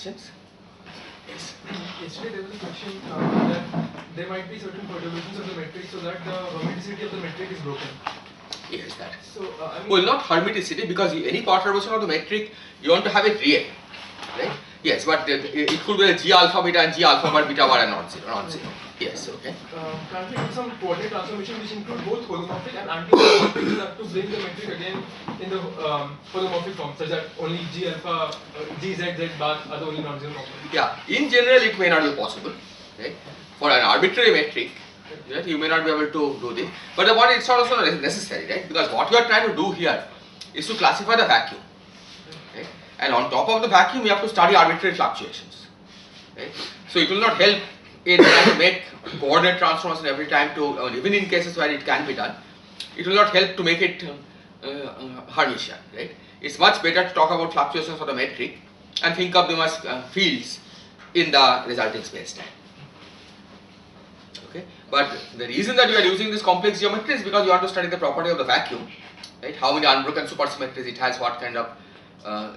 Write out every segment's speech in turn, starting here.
questions? Yes. Yesterday there was a question that there might be certain perturbations of the metric so that the hermeticity of the metric is broken. Yes, that. So, I mean, Well, not hermeticity, because any perturbation of the metric, you want to have it real, right? Yes, but it could be G alpha beta and G alpha bar beta bar and non-zero. Yes, okay. Can't we do some coordinate transformation which include both holomorphic and anti-holomorphic so that to bring the metric again in the holomorphic form, such that only G alpha, G Z Z bar are the only non-zero morphic? Yeah, in general it may not be possible, right? For an arbitrary metric, right, you may not be able to do this. But the point, it's not also necessary, right? Because what you are trying to do here is to classify the vacuum, right? And on top of the vacuum, you have to study arbitrary fluctuations, right? So it will not help in trying to make coordinate transformation every time to, even in cases where it can be done, it will not help to make it Hermitian, right? It's much better to talk about fluctuations of the metric and think of them as fields in the resulting space-time. Okay, but the reason that you are using this complex geometry is because you want to study the property of the vacuum, right? How many unbroken supersymmetries it has, what kind of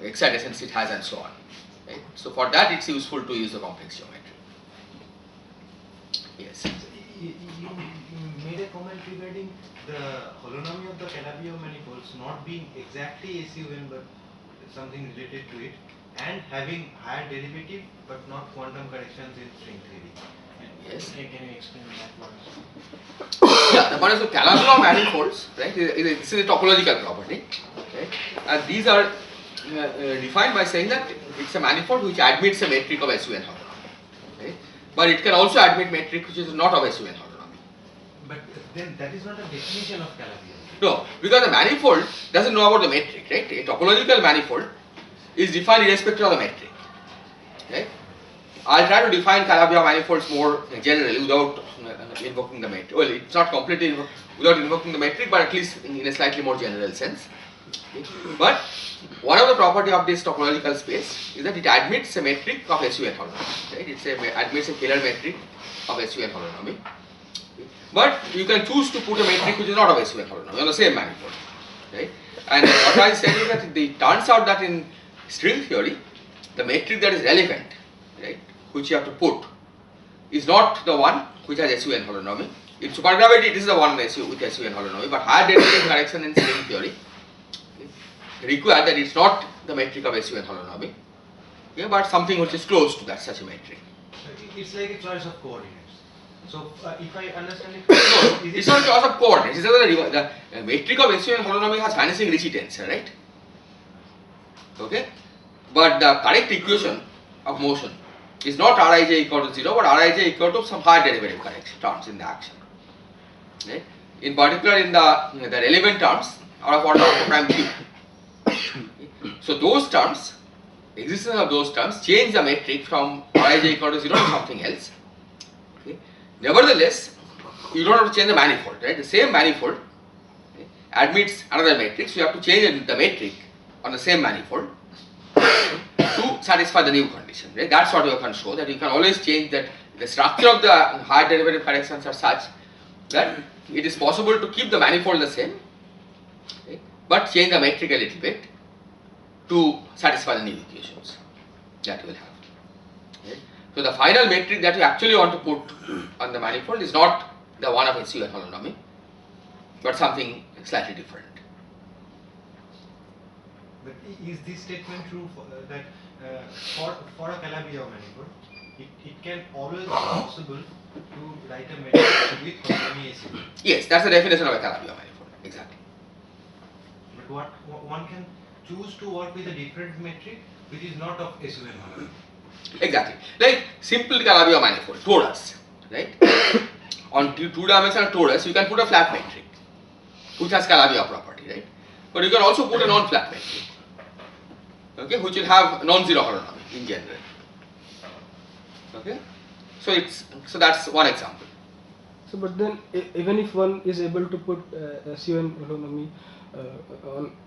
excitations it has, and so on. Right? So for that, it's useful to use the complex geometry. Yes. So you made a comment regarding the holonomy of the Calabi-Yau manifolds not being exactly SUN but something related to it, and having higher derivative but not quantum corrections in string theory. Yes. Can you explain that one? Yeah, the one is the Calabi-Yau manifolds, right? This is a topological property, right? And these are defined by saying that it's a manifold which admits a metric of SUN holonomy, right? But it can also admit metric which is not of SUN holonomy. But then that is not a definition of Calabi-Yau. No, because the manifold doesn't know about the metric, right? A topological manifold is defined irrespective of the metric, right? I'll try to define Calabi-Yau manifolds more generally without invoking the metric. Well, it's not completely without invoking the metric, but at least in a slightly more general sense. Okay. But one of the property of this topological space is that it admits a metric of SUN holonomy, right? It admits a Kähler metric of SUN holonomy. Okay. But you can choose to put a metric which is not of SUN holonomy on the same manifold, right? And what I said is that it turns out that in string theory, the metric that is relevant, right, which you have to put, is not the one which has SUN holonomy. In supergravity, it is the one with SUN holonomy, but higher derivative correction in string theory require that it's not the metric of SUN holonomy, yeah, but something which is close to that, such a metric. It's like a choice of coordinates. So if I understand it, No, it's not a choice of coordinates. It's that the metric of SUN holonomy has vanishing Ricci tensor, right? Okay, but the correct equation of motion is not Rij equal to 0, but Rij equal to some higher derivative correction terms in the action. Right? In particular, in the relevant terms are of order of prime q. So those terms, existence of those terms, change the metric from Rij equal to 0 to something else. Okay. Nevertheless, you don't have to change the manifold, right? The same manifold, okay, admits another metric, so you have to change the metric on the same manifold to satisfy the new condition, right? That's what you can show, that you can always change that the structure of the higher derivative corrections are such that it is possible to keep the manifold the same, okay, but change the metric a little bit to satisfy the new equations that you will have. Right? So the final metric that you actually want to put on the manifold is not the one of SUN holonomy, but something slightly different. but is this statement true that for a Calabi-Yau manifold, it can always be possible to write a metric with holonomy SUN? Yes, that's the definition of a Calabi-Yau manifold, exactly. But one can choose to work with a different metric which is not of SUN holonomy. Exactly. Like simple Calabi-Yau manifold, torus, right? On two-dimensional torus, you can put a flat metric, which has Calabi-Yau property, right? But you can also put a non-flat metric, okay, which will have non-zero holonomy in general. Okay, so that's one example. So, but then even if one is able to put SUN holonomy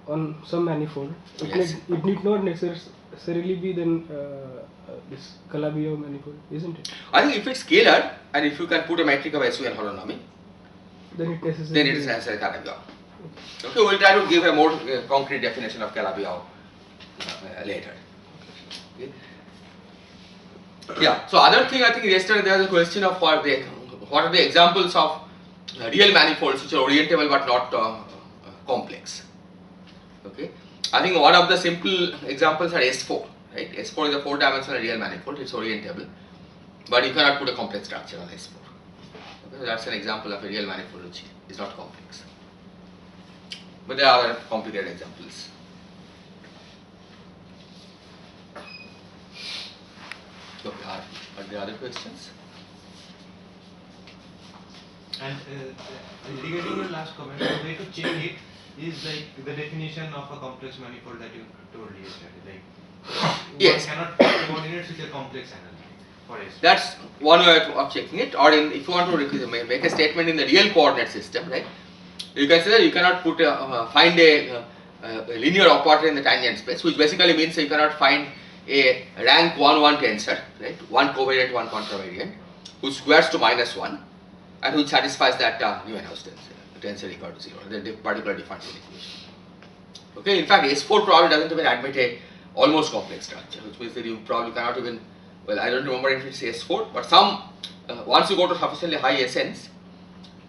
on some manifold, Yes. it need not necessarily be then this Calabi-Yau manifold, isn't it? I think if it's scalar and if you can put a metric of SUN holonomy, Then it necessarily. then it is necessary Calabi-Yau. Okay, we'll try to give a more concrete definition of Calabi-Yau later. Okay. Yeah. So other thing, I think yesterday there was a question of what are the examples of real manifolds which are orientable but not complex. Okay. I think one of the simple examples are S4. Right. S4 is a 4-dimensional real manifold. It's orientable, but you cannot put a complex structure on S4. Okay. So that's an example of a real manifold which is not complex. But there are other complicated examples. Okay, are there other questions? And regarding your last comment, the way to check it is like the definition of a complex manifold that you told yesterday. Like Yes. one cannot put coordinates with a complex analogy for S. That's one way of checking it. Or if you want to make a statement in the real coordinate system, right? You can say that you cannot put find a linear operator in the tangent space, which basically means you cannot find a rank 1-1 tensor, right? One covariant, one contravariant, whose squares to -1, and which satisfies that Neuhaus tensor equal to 0, the particular differential equation. Okay. In fact, S4 probably doesn't even admit a almost complex structure, which means that you probably cannot even. Well, I don't remember if it's S4, but once you go to sufficiently high Sns,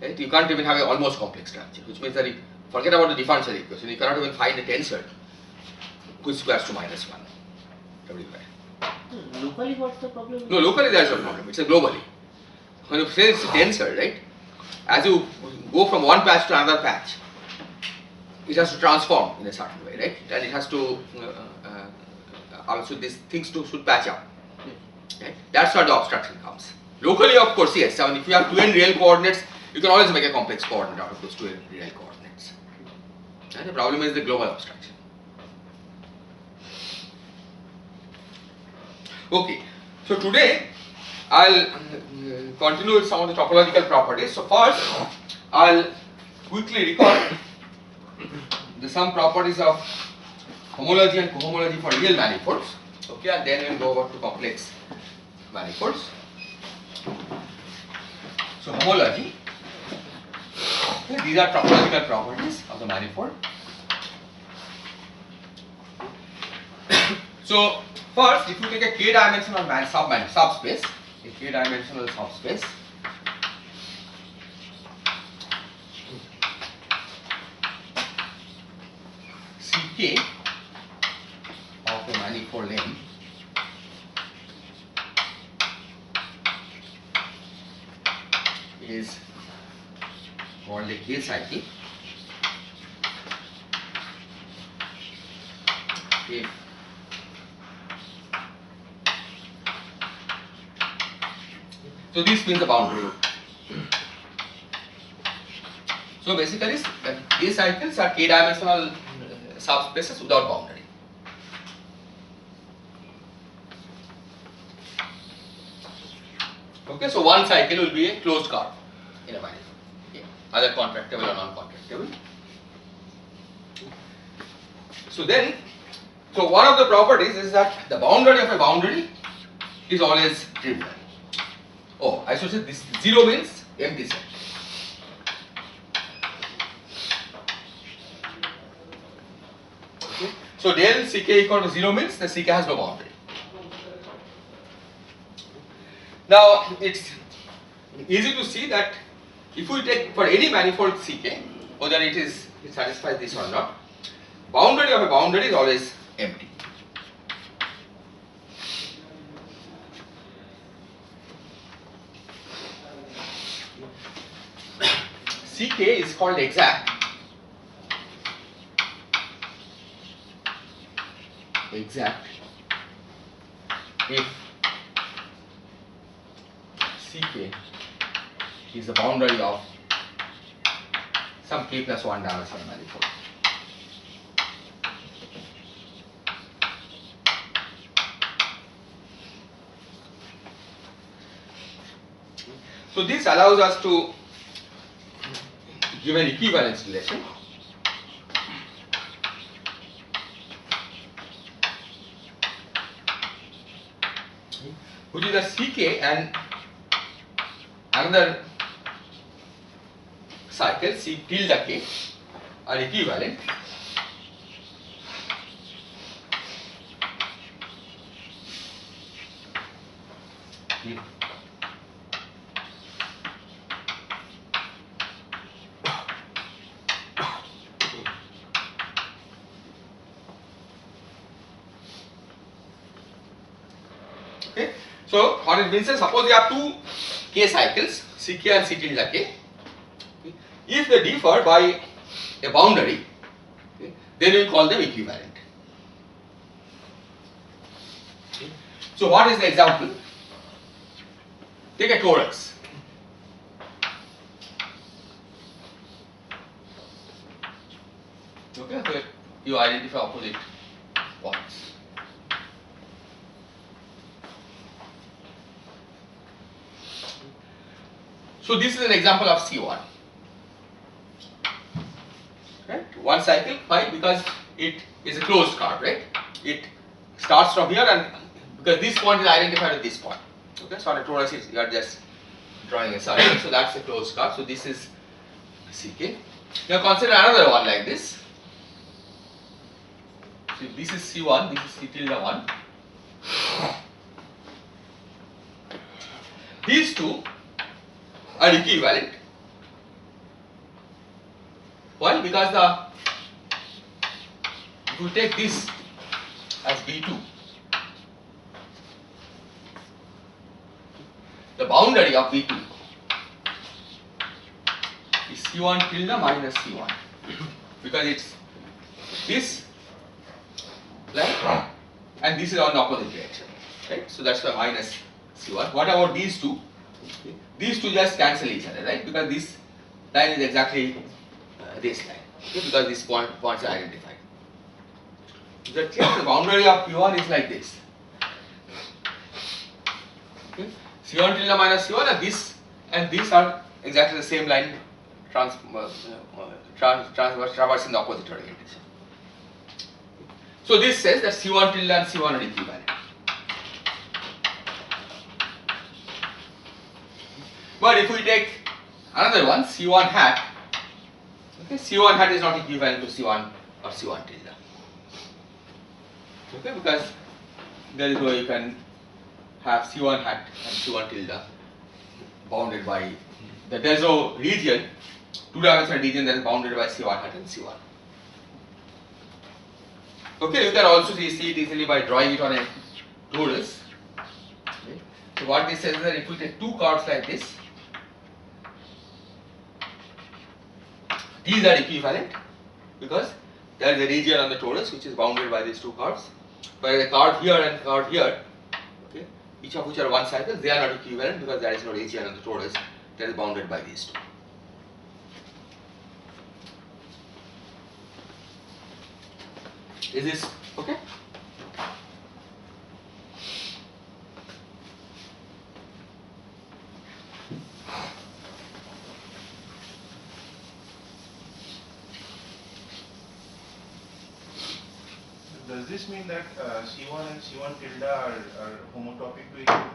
right, you can't even have an almost complex structure, which means that you forget about the differential equation. You cannot even find a tensor which squares to -1 everywhere. Locally, what's the problem? No, locally there's no problem. It's a globally. When you say it's a tensor, right? As you go from one patch to another patch, it has to transform in a certain way, right? And it has to also these things should patch up. Right? That's where the obstruction comes. Locally, of course, yes. I mean, if you have 2n real coordinates, you can always make a complex coordinate out of those 2n real coordinates. And the problem is the global obstruction. Okay. So today, I'll continue with some of the topological properties. So first, I'll quickly recall some properties of homology and cohomology for real manifolds. Okay, and then we'll go over to complex manifolds. So homology, okay, these are topological properties of the manifold. So first, if you take a k-dimensional subspace, a k-dimensional subspace, Ck of a manifold M is called a K cycle if so this means the boundary. So basically K cycles are k-dimensional subspaces without boundary. Okay, so one cycle will be a closed curve in a manifold, okay, either contractible or non-contractible. So one of the properties is that the boundary of a boundary is always trivial. Oh, I should say this 0 means empty set. Okay. So del Ck equal to 0 means the Ck has no boundary. Now it's easy to see that if we take for any manifold Ck, whether it satisfies this or not, boundary of a boundary is always empty. Ck is called exact if Ck is the boundary of some k plus 1 dimensional manifold. So this allows us to give an equivalence relation. Which is a Ck and another cycle C tilde k are equivalent. So what it means is, suppose you have two k cycles, Ck and C tilde k. Okay. If they differ by a boundary, okay, then we call them equivalent. Okay. So what is the example? Take a torus. Okay, where you identify opposite points. So this is an example of C1. Right? One cycle, why? Because it is a closed curve, right? It starts from here, and because this point is identified with this point. Okay, so on a torus you are just drawing a circle, so that's a closed curve. So this is Ck. Now consider another one like this. So this is C1, this is C tilde 1. These two are equivalent. Why? Because if you take this as B2, the boundary of B2 is C1 tilde minus C1, because it's this line and this is on the opposite direction, right? So that's why minus C1. What about these two? Okay. These two just cancel each other, right? Because this line is exactly this line, okay? Because these points are identified. The boundary of P1 is like this. Okay. C1 tilde minus C1, and these are exactly the same line traversing the opposite orientation. So this says that C1 tilde and C1 are equivalent. But if we take another one, C1 hat, okay, C1 hat is not equivalent to C1 or C1 tilde. Okay, because there is no way you can have C1 hat and C1 tilde bounded by, there is no region, two-dimensional region that is bounded by C1 hat and C1. Okay, you can also see it easily by drawing it on a torus. Okay. So what this says is that if we take two curves like this, these are equivalent because there is a region on the torus which is bounded by these two curves. But a curve here and curve here, okay, each of which are one cycle, they are not equivalent because there is no region on the torus that is bounded by these two. Is this okay? Does this mean that C1 and C1 tilde are homotopic to each other?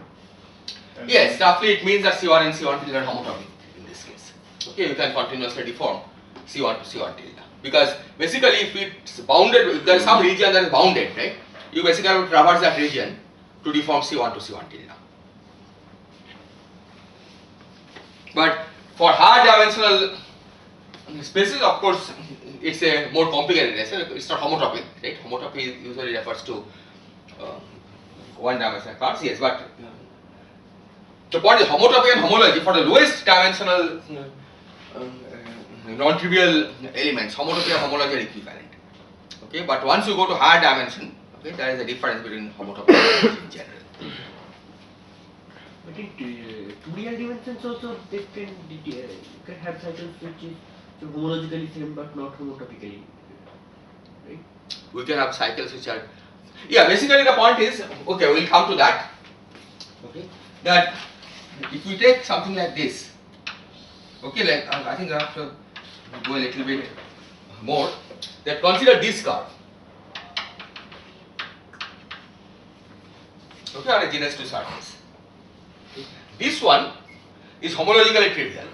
And Yes, roughly it means that C1 and C1 tilde are homotopic in this case. Okay, you can continuously deform C1 to C1 tilde. Because basically if it's bounded, if there is some region that is bounded, right, you basically have to traverse that region to deform C1 to C1 tilde. But for higher dimensional spaces, of course, it's a more complicated nature. It's not homotopic, right? Homotopy usually refers to one-dimensional curves, yes, but the point is homotopy and homology for the lowest dimensional non-trivial elements, homotopy and homology are equivalent. Okay, but once you go to higher dimension, okay, there is a difference between homotopy and homology in general. But in two real dimensions also, they can you can have cycles which is homologically same but not homotopically, right? We can have cycles which are, yeah, basically the point is, okay, we'll come to that, okay, that if we take something like this, okay, like I think I have to go a little bit more, that consider this curve, okay, on a genus 2 surface. This one is homologically trivial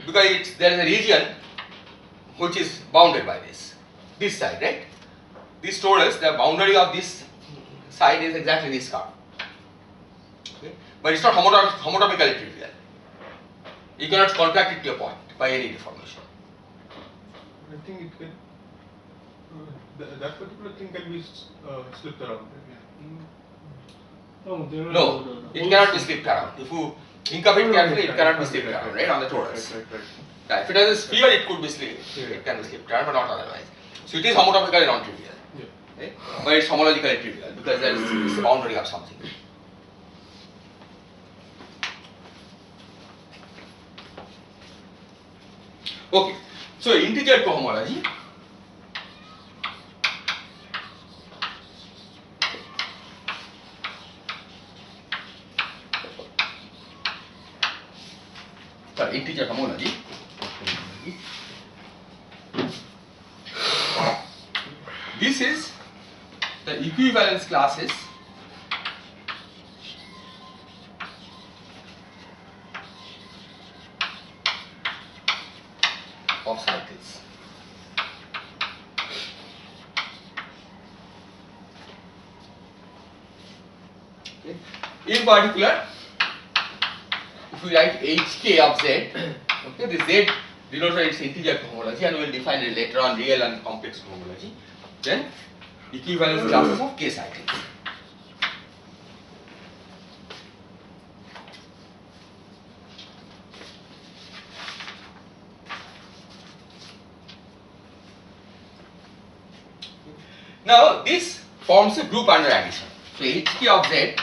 because there is a region which is bounded by this side, right? This torus, the boundary of this side is exactly this curve. Okay? But it's not homotopically trivial. You cannot contract it to a point by any deformation. I think it can, that particular thing can be slipped around. No, they will No, not. it cannot be slipped around. If you think of it carefully, it cannot be slipped around, right, on the torus. Right. Yeah, if it has a sphere, it could be slipped. It can be slipped around, but not otherwise. So it is homotopically non-trivial. Yeah. Okay? But it's homologically trivial because there is a boundary of something. Okay, so integer cohomology. Sorry, integer homology. This is the equivalence classes of cycles. Okay. In particular, if we write hk of z, okay, the z denotes its integer cohomology, and we will define later on real and complex cohomology. Then equivalence classes of k cycles. Now this forms a group under addition. So hk of z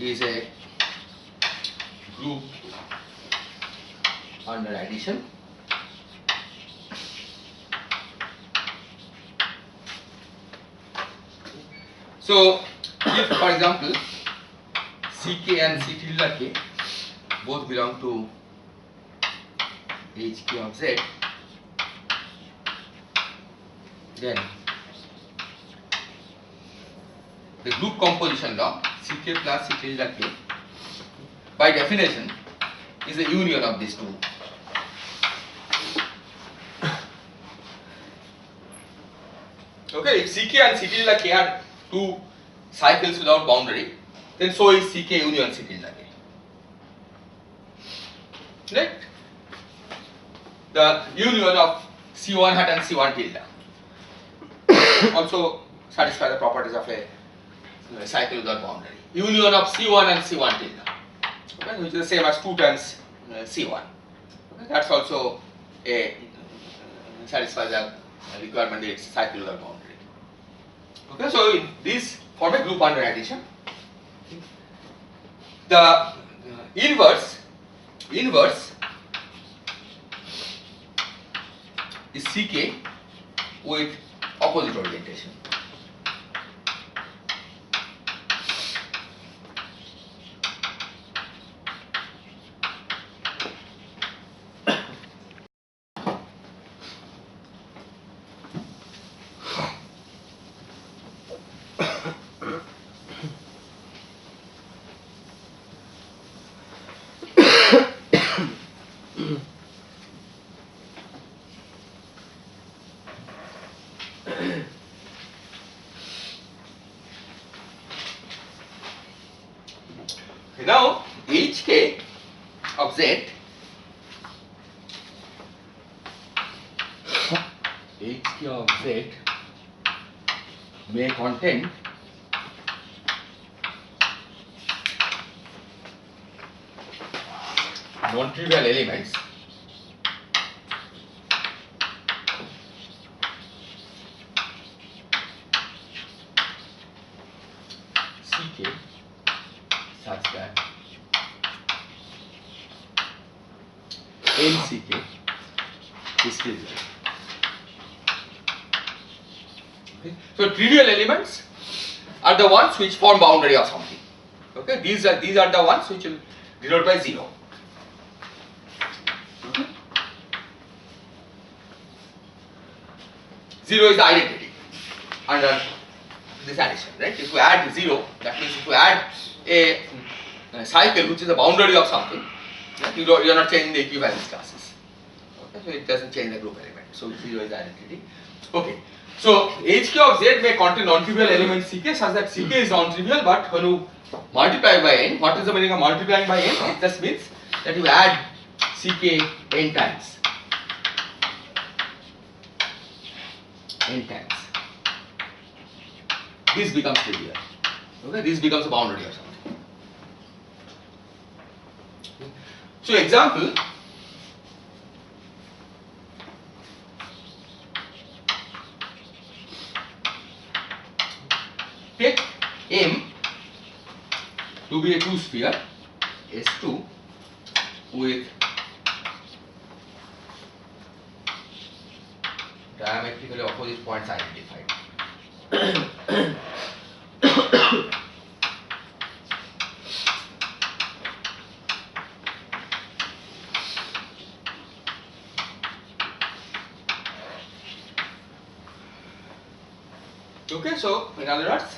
is a group under addition. So if, for example, ck and c tilde k both belong to hk of z, then the group composition law ck plus c tilde k by definition is the union of these two. Okay, if ck and c tilde k are two cycles without boundary, then so is ck union c tilde k. Right? The union of c1 hat and c1 tilde also satisfy the properties of a cycle without boundary. Union of c1 and c1 tilde, okay, which is the same as 2 times c1. Okay, that's also a satisfy the requirement that it's cycle without boundary. Okay, so these form a group under addition. The inverse is ck with opposite orientation. Now hk of z may contain non-trivial elements ck such that nck is trivial. Okay. So trivial elements are the ones which form boundary of something. Okay, these are the ones which will denote by 0. Okay. 0 is the identity under this addition, right? If you add 0, that means if you add a cycle which is the boundary of something, right, you are not changing the equivalence classes. Okay, so it doesn't change the group element. So 0 is the identity. Okay. So hk of z may contain non-trivial element ck such that ck is non-trivial, but when you multiply by n, what is the meaning of multiplying by n? It just means that you add ck n times. N times. this becomes trivial. Okay, this becomes a boundary or something. So example, take M to be a two sphere S2 with diametrically opposite points identified. Okay, so in other words,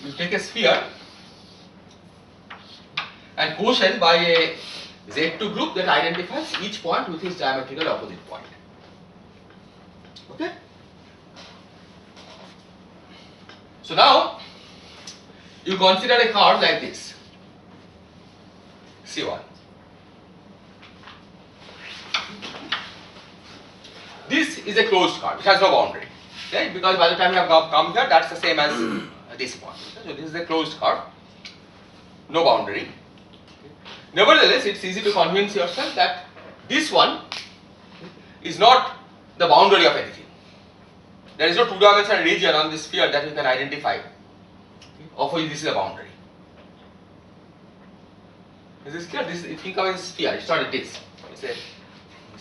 you take a sphere and quotient by a Z2 group that identifies each point with its diametrical opposite point. Okay? So now you consider a curve like this, C1. This is a closed curve, it has no boundary, right? Because by the time you have come here, that's the same as this point. Okay? So this is a closed curve, no boundary. Nevertheless, it's easy to convince yourself that this one is not the boundary of anything. There is no two-dimensional region on this sphere that you can identify of which this is a boundary. Is this clear? This, think of it as a sphere, it's not a disk, it's a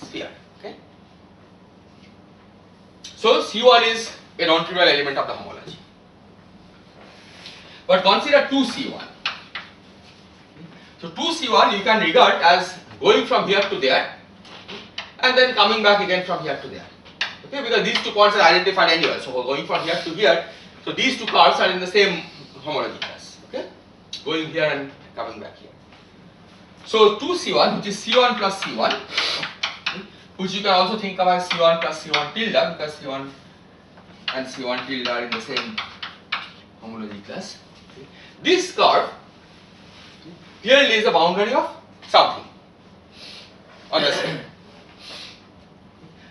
sphere. Okay? So C1 is a non-trivial element of the homology. But consider 2C1. So 2C1 you can regard as going from here to there and then coming back again from here to there. Okay, because these two points are identified anywhere. So going from here to here, so these two curves are in the same homology class. Okay, going here and coming back here. So 2C1, which is C1 plus C1, which you can also think of as C1 plus C1 tilde, because C1 and C1 tilde are in the same homology class. Okay. This curve clearly is the boundary of something on the sphere.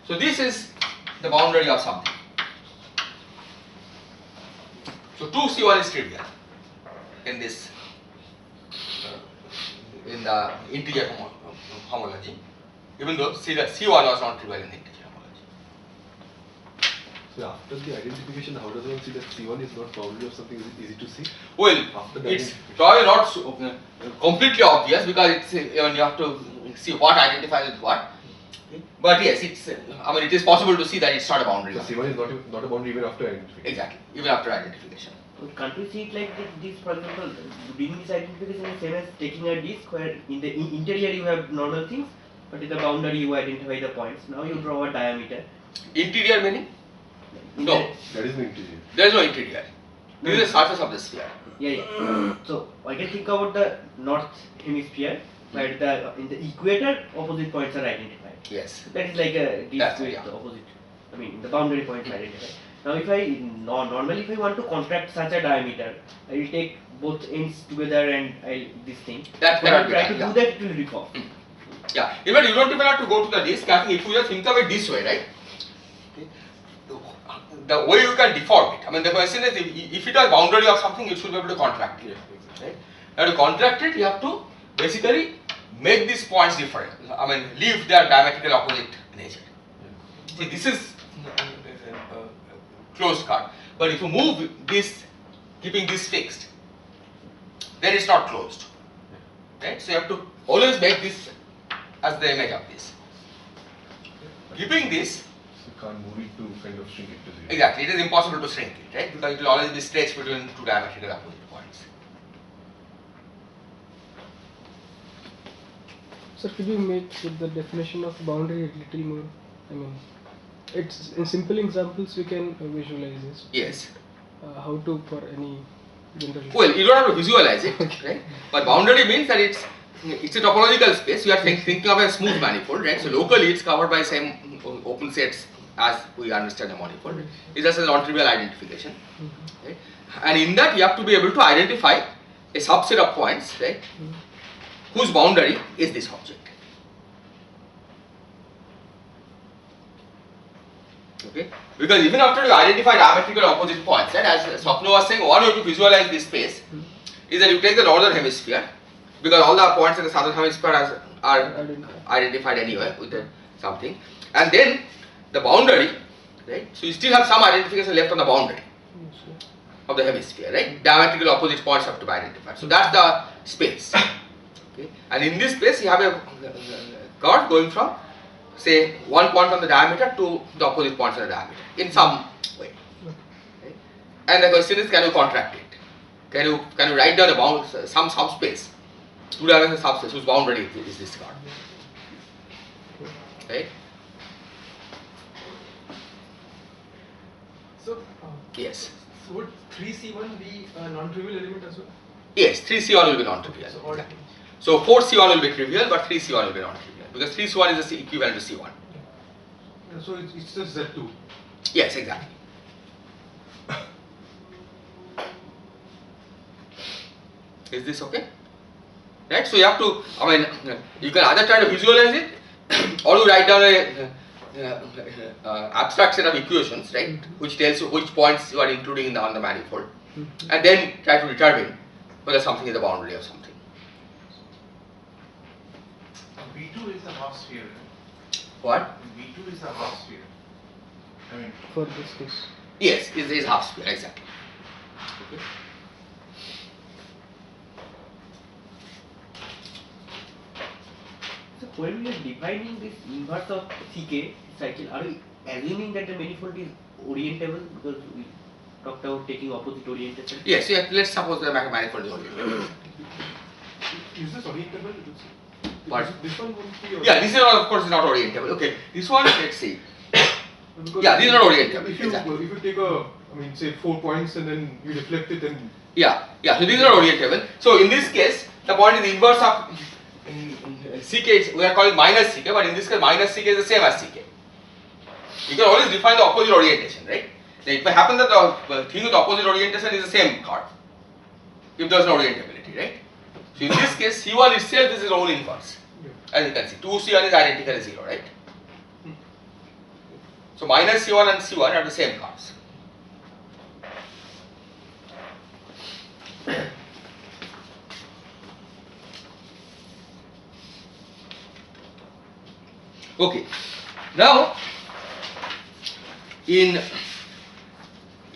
So this is the boundary of something. So 2C1 is trivial in this in the integer homology, even though C1 was not trivial in the integer homology. So after the identification, how does one see that C1 is not boundary of something? Is it easy to see? Well, After the it's identification. probably not so, completely obvious because it's even you have to see what identifies with what. But yes, it's I mean it is possible to see that it's not a boundary. So C1 is not a boundary even after identification. Exactly, even after identification. Can't we see it like this, for example, doing this identification is same as taking a disk where in the interior you have normal things, but in the boundary you identify the points. Now you draw a diameter. Interior meaning? No, That is the interior. there is no interior. This is the surface of the sphere. Yeah. So I can think about the north hemisphere, where in the equator opposite points are identified. Yes. That is like a disk That's with yeah. the opposite. I mean, the boundary points are identified. Now, if I normally if I want to contract such a diameter, I will take both ends together and I'll this thing. That When cannot I be try done, to yeah. do that, it will rip off. Yeah, even you don't even have to go to the disk. I think if you just think of it this way, right? The way you can deform it. I mean, the question is, if it has boundary of something, you should be able to contract it. Right? Now, to contract it, you have to basically make these points different. I mean, leave their diametrical opposite nature. See, this is closed curve. But if you move this, keeping this fixed, then it's not closed. Right? So you have to always make this as the image of this. Keeping this, So you can't move it to kind of shrink it to 0. exactly, it is impossible to shrink it, right? Because it will always be stretched between two diametrical opposite points. Sir, could you make the definition of boundary a little more? I mean, it's in simple examples we can visualize this. Yes. How to for any general. Well, you don't have to visualize it, right? But boundary means that it's a topological space. We are thinking of a smooth manifold, right? So locally it's covered by same open sets as we understand a manifold. It's just a non-trivial identification, right? And in that you have to be able to identify a subset of points, right? Whose boundary is this object. Okay, Because even after you identify diametrical opposite points, right, as Swapna was saying, one way to visualize this space is that you take the northern hemisphere, because all the points in the southern hemisphere are identified anyway with something, and then the boundary, right? So you still have some identification left on the boundary of the hemisphere, right? Diametrical opposite points have to be identified. So that's the space. Okay? And in this space, you have a curve going from, say, one point on the diameter to the opposite points on the diameter in some way. Okay? And the question is, can you contract it? Can you write down a some subspace, two-dimensional subspace whose boundary is this curve? Right? So, Yes. so would 3C1 be a non-trivial element as well? Yes, 3C1 will be non-trivial. So, all Exactly. So 4C1 will be trivial, but 3C1 will be non-trivial, because 3C1 is the equivalent to C1. so it's just Z2. Yes, exactly. Is this okay? Right? So you have to, I mean, you can either try to visualize it, or you write down a abstract set of equations, right, which tells you which points you are including on the manifold, and then try to determine whether something is the boundary of something. V2 is a half sphere. What? V2 is a half sphere. I mean, For this case. Yes, it is half sphere, exactly. Okay. So when we are defining this inverse of CK cycle, are we assuming that the manifold is orientable, because we talked about taking opposite orientation? Yes, yeah, let's suppose the manifold is orientable. Is this orientable? What? This one won't be orientable. Yeah, this is not, of course, not orientable. Okay, this one, let's see. Because Yeah, these are not orientable. If you, Exactly. if you take a, I mean, say 4 points and then you reflect it and Yeah, so these are not orientable. So in this case, the point is inverse of CK, we are calling minus CK, but in this case, minus CK is the same as CK. You can always define the opposite orientation, right? Now, it may happen that the thing with opposite orientation is the same curve, if there is no orientability, right? So in this case, C1 itself is its own inverse. As you can see, 2C1 is identical as 0, right? So minus C1 and C1 are the same curves. Okay, now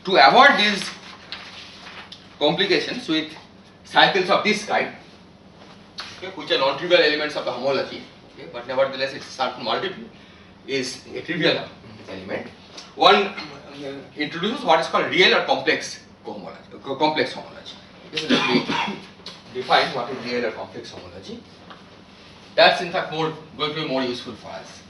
to avoid these complications with cycles of this kind, okay, which are non-trivial elements of the homology, okay, but nevertheless its certain multiple is a trivial element, one introduces what is called real or complex cohomology, complex homology. Okay, so let me define what is real or complex homology. That's in fact going to be more useful for us.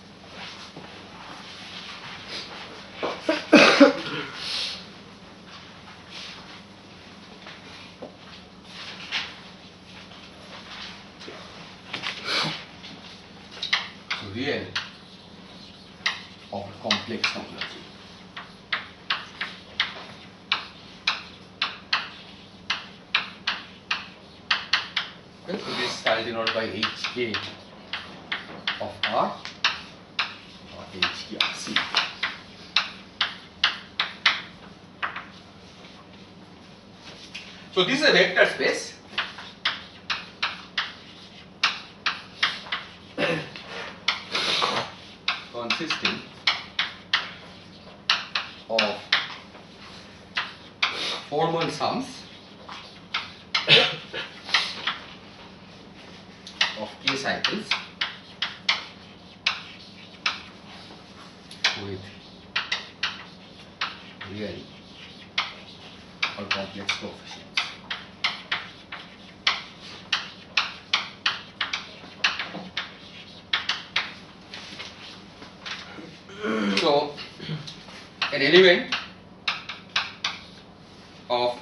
So real or complex homology. Okay, so this is denoted by HK of R or HKRC. So this is a vector space consisting of formal sums of k cycles with real or complex coefficients. So, an element of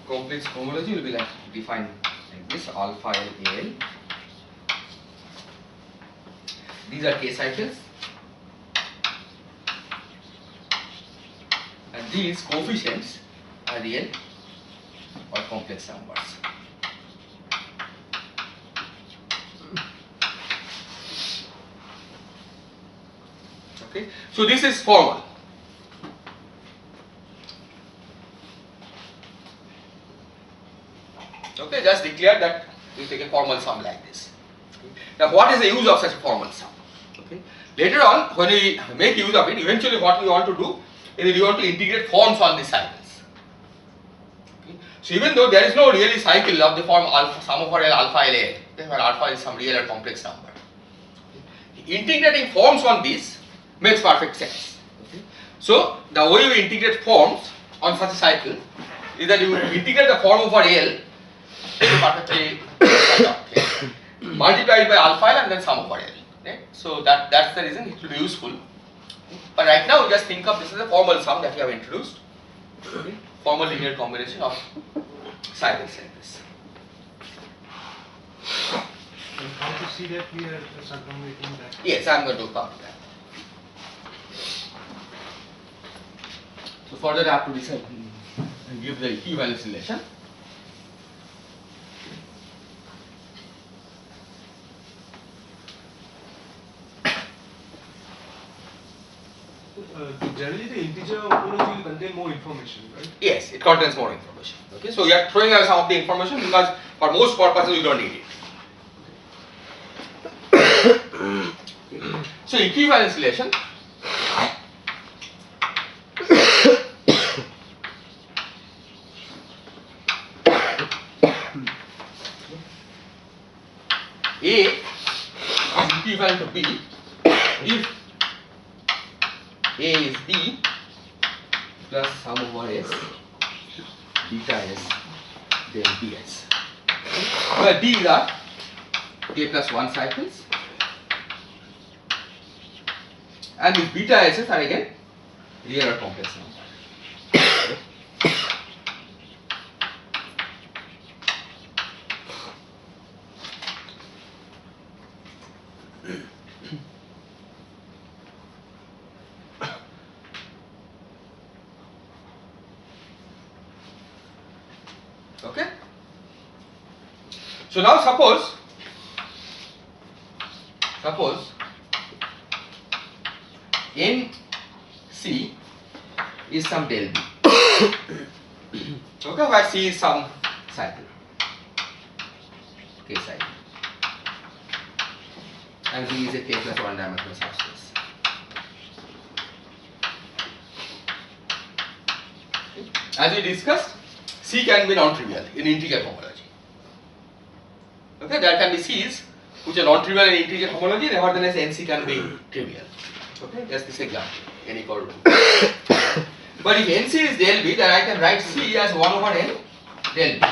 complex homology will be like defined like this: alpha L A L. These are k cycles, and these coefficients are real or complex numbers. Okay, so this is formal. declared that you take a formal sum like this. Okay. Now, what is the use of such a formal sum? Okay. Later on, when we make use of it, eventually what we want to do is we want to integrate forms on these cycles. Okay. So, even though there is no really cycle of the form alpha, sum over L alpha L A, where alpha is some real or complex number, okay, integrating forms on this makes perfect sense. Okay. So, the way we integrate forms on such a cycle is that you integrate the form over L perfectly multiply it by alpha L and then sum over L. Right? So that's the reason it will be useful. But right now, just think of this as a formal sum that we have introduced. Okay. Formal linear combination of cycles like this. And how to see that we are circumventing that? Yes, I am going to come to that. So further I have to decide and give the equivalence relation. Generally, the integer homology will contain more information, right? Yes, it contains more information. Okay, so we are throwing away some of the information because for most purposes we don't need it. So equivalence relation A is equivalent to B if A is D plus sum over S beta S del ds. Where D's are K plus 1 cycles and these beta S's are again real or complex number. Okay. So now suppose NC is some del B. Okay, where C is some cycle, K cycle, and B is a K plus 1 dimensional subspace. As we discussed, C can be non-trivial in integer homology. Okay, there can be C's which are non-trivial in integer homology, nevertheless NC can be trivial. Okay, just this example, n equal to. But if NC is del B, then I can write C as 1 over n del B.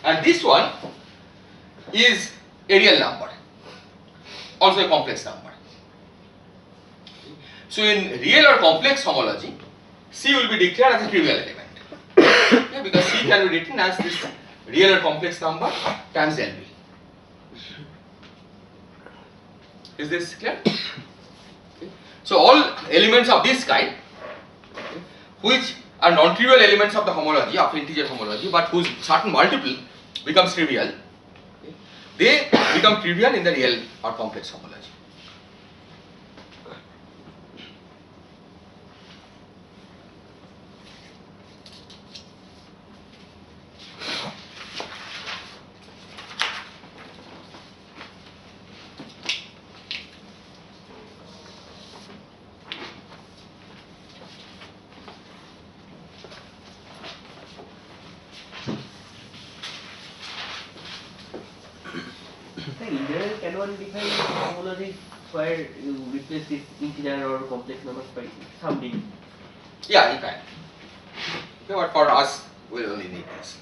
And this one is a real number, also a complex number. So in real or complex homology, C will be declared as a trivial element. Okay, because C can be written as this real or complex number times del B. Is this clear? Okay. So all elements of this kind, okay, which are non-trivial elements of the homology, of integer homology, but whose certain multiple becomes trivial, okay, they become trivial in the real or complex homology. In general, can one define homology where you replace this integer or complex numbers by something? Yeah, you can. Okay, but for us, we will only need this.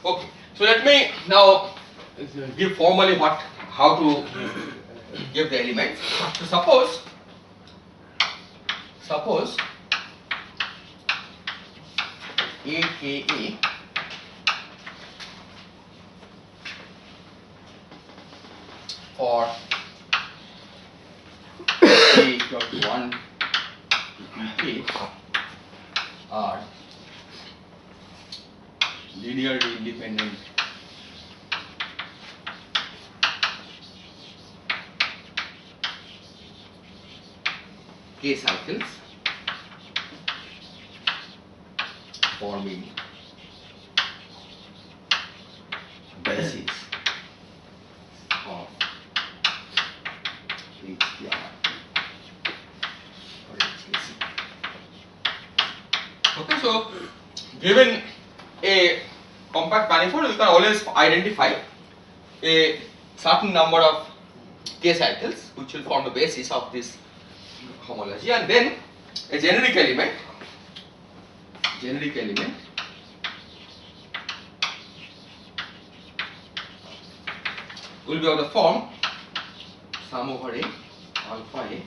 Okay, so let me now give formally how to give the elements. So suppose AKA for A equal to 1 K are linearly independent K cycles forming basis of HKR or HKC. Okay, so given a compact manifold, you can always identify a certain number of K cycles which will form the basis of this homology, and then a generic element will be of the form sum over A alpha A K.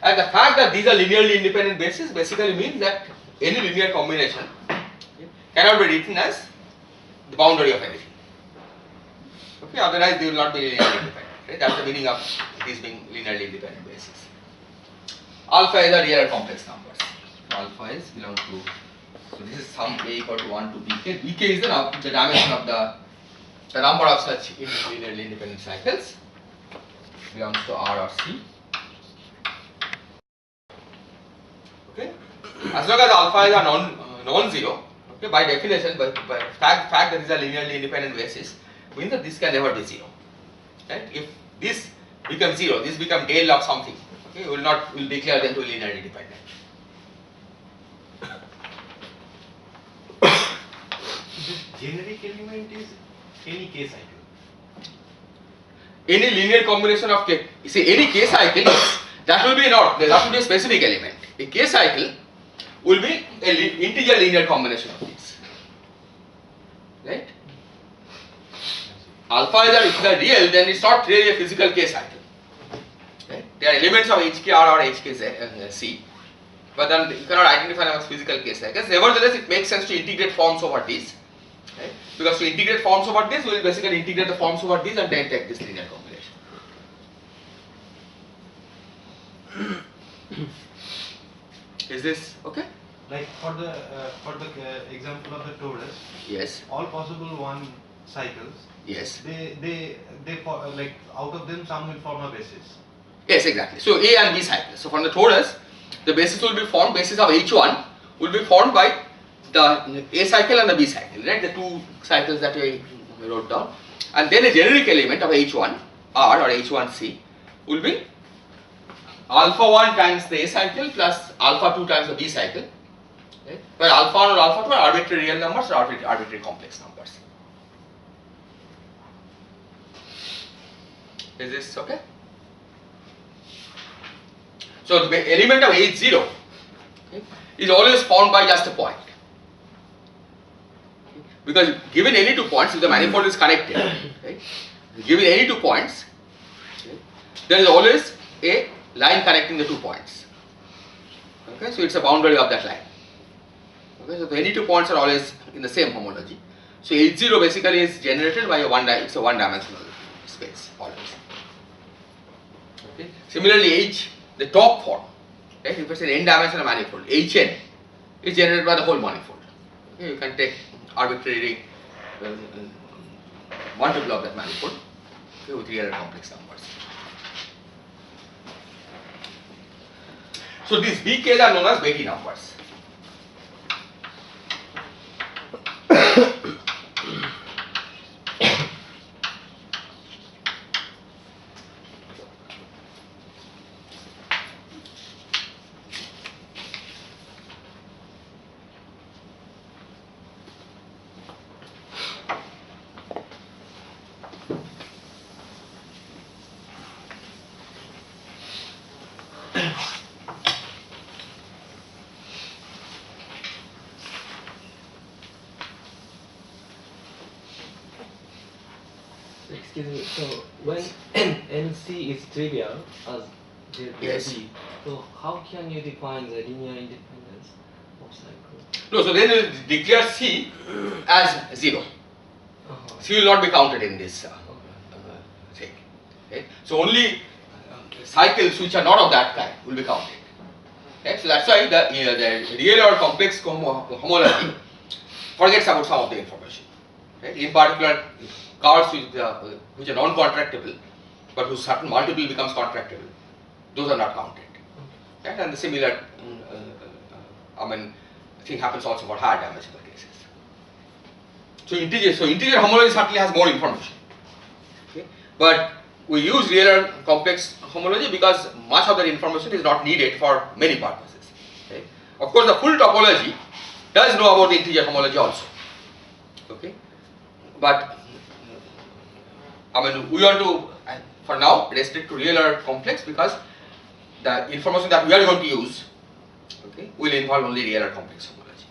And the fact that these are linearly independent bases basically means that any linear combination cannot be written as the boundary of anything. Okay, otherwise they will not be linearly independent. Right? That's the meaning of these being linearly independent bases. Alpha is a real complex numbers. So alpha is belong to, so this is sum A equal to 1 to bk. Bk is the dimension of the number of such linearly independent cycles belongs to R or C. Okay, as long as alpha is a non-zero, okay, by definition, by fact that these are linearly independent bases, means that this can never be zero. Right? If this becomes zero, this becomes del of something. Okay, will declare them to be linearly dependent. This generic element is any K cycle. Any linear combination of K, see any K cycle, that will be a specific element. A K cycle will be an integer linear combination of these. Right? Alpha is if they are real, then it's not really a physical K cycle. Right? They are elements of HKR or HKC, but then you cannot identify them as physical K cycles. Nevertheless, it makes sense to integrate forms over these. Right? Because to integrate forms over this, we will basically integrate the forms over these and then take this linear combination. Is this okay? Like for the example of the torus, Yes. all possible one cycles, Yes. they like out of them some will form a basis. Yes, exactly. So A and B cycles. So from the torus, the basis will be formed. Basis of H1 will be formed by the A cycle and the B cycle, right? The two cycles that we wrote down, and then a generic element of H1 R or H1C will be alpha 1 times the A cycle plus alpha 2 times the B cycle, right? Where alpha 1 or alpha 2 are arbitrary real numbers or arbitrary complex numbers. Is this okay? So the element of H0 is always formed by just a point. Because given any 2 points, if the manifold is connected, right, given any 2 points, okay, there is always a line connecting the 2 points. Okay, so it's a boundary of that line. Okay, so any 2 points are always in the same homology. So H0 basically is generated by it's a one-dimensional space always. Okay. Similarly, the top form, right, if it's an n-dimensional manifold, Hn is generated by the whole manifold. Okay, you can take arbitrary multiple of that manifold, okay, with real and complex numbers. So these BKs are known as Betti numbers. Excuse me, so when NC is trivial as delta Yes. B, so how can you define the linear independence of cycle? No, so then you declare C as 0. C will not be counted in this thing. Okay? So only cycles which are not of that kind will be counted. Okay? So that's why the real or complex homology forgets about some of the information. Right? In particular, curves which are non-contractible, but whose certain multiple becomes contractible, those are not counted. Right? And the similar, thing happens also for higher dimensional cases. So integer homology certainly has more information. Okay? But we use real complex homology because much of that information is not needed for many purposes. Okay? Of course, the full topology does know about the integer homology also. Okay? But we want to, for now, restrict to real or complex because the information that we are going to use, okay, will involve only real or complex homology.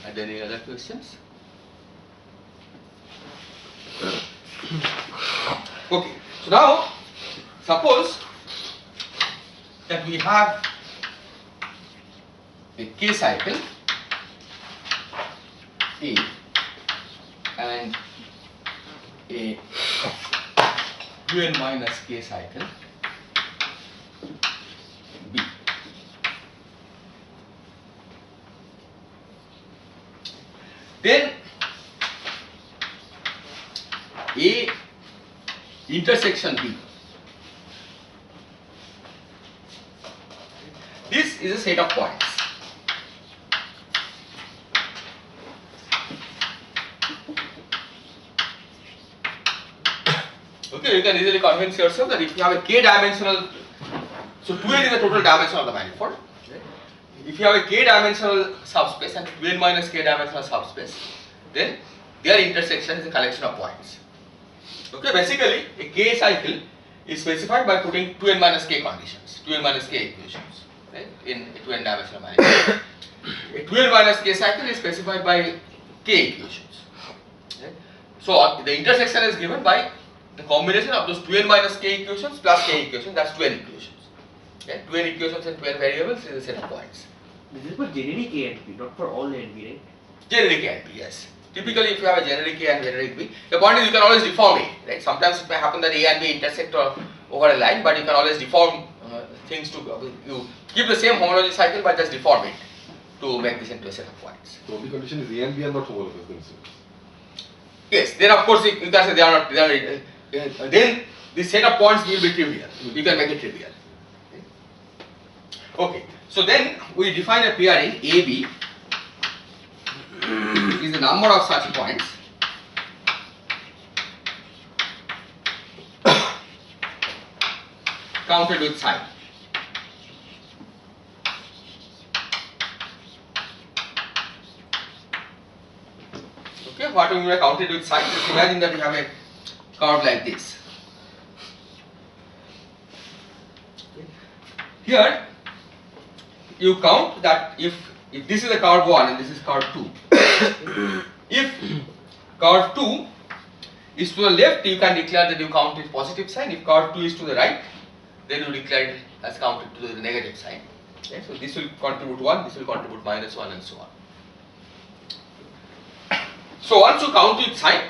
Are there any other questions? Okay, so now suppose that we have a K cycle A and a UN minus K cycle B. Then A intersection B. This is a set of points. Okay, you can easily convince yourself that if you have a k-dimensional, so 2n is the total dimension of the manifold. If you have a k-dimensional subspace and 2n minus k-dimensional subspace, then their intersection is a collection of points. Okay, basically a k cycle is specified by putting 2n minus k conditions, 2n minus k equations, right, in a 2n dimensional manifold. A 2n minus k cycle is specified by k equations. Right? So the intersection is given by the combination of those 2n minus k equations plus k equations, that's 2n equations. Okay? 2n equations and 2n variables is a set of points. This is for generic A and B, not for all A and B, right? Generic A and B, yes. Typically, if you have a generic A and generic B, the point is you can always deform A, right? Sometimes it may happen that A and B intersect over a line, but you can always deform things to, you keep the same homology cycle but just deform it to make this into a set of points. The only condition is A and B are not homologous themselves. Yes, then of course you can say they are not, then this set of points will be trivial. You can make it trivial. Okay, so then we define a pairing AB is the number of such points counted with sign. Okay, what we mean by counted with sign? Just imagine that you have a curve like this. Here you count that if this is a curve 1 and this is curve 2, if curve 2 is to the left, you can declare that you count with positive sign. If curve 2 is to the right, then you declare it as counted to the negative sign. Okay, so this will contribute 1, this will contribute minus 1 and so on. So once you count with sign,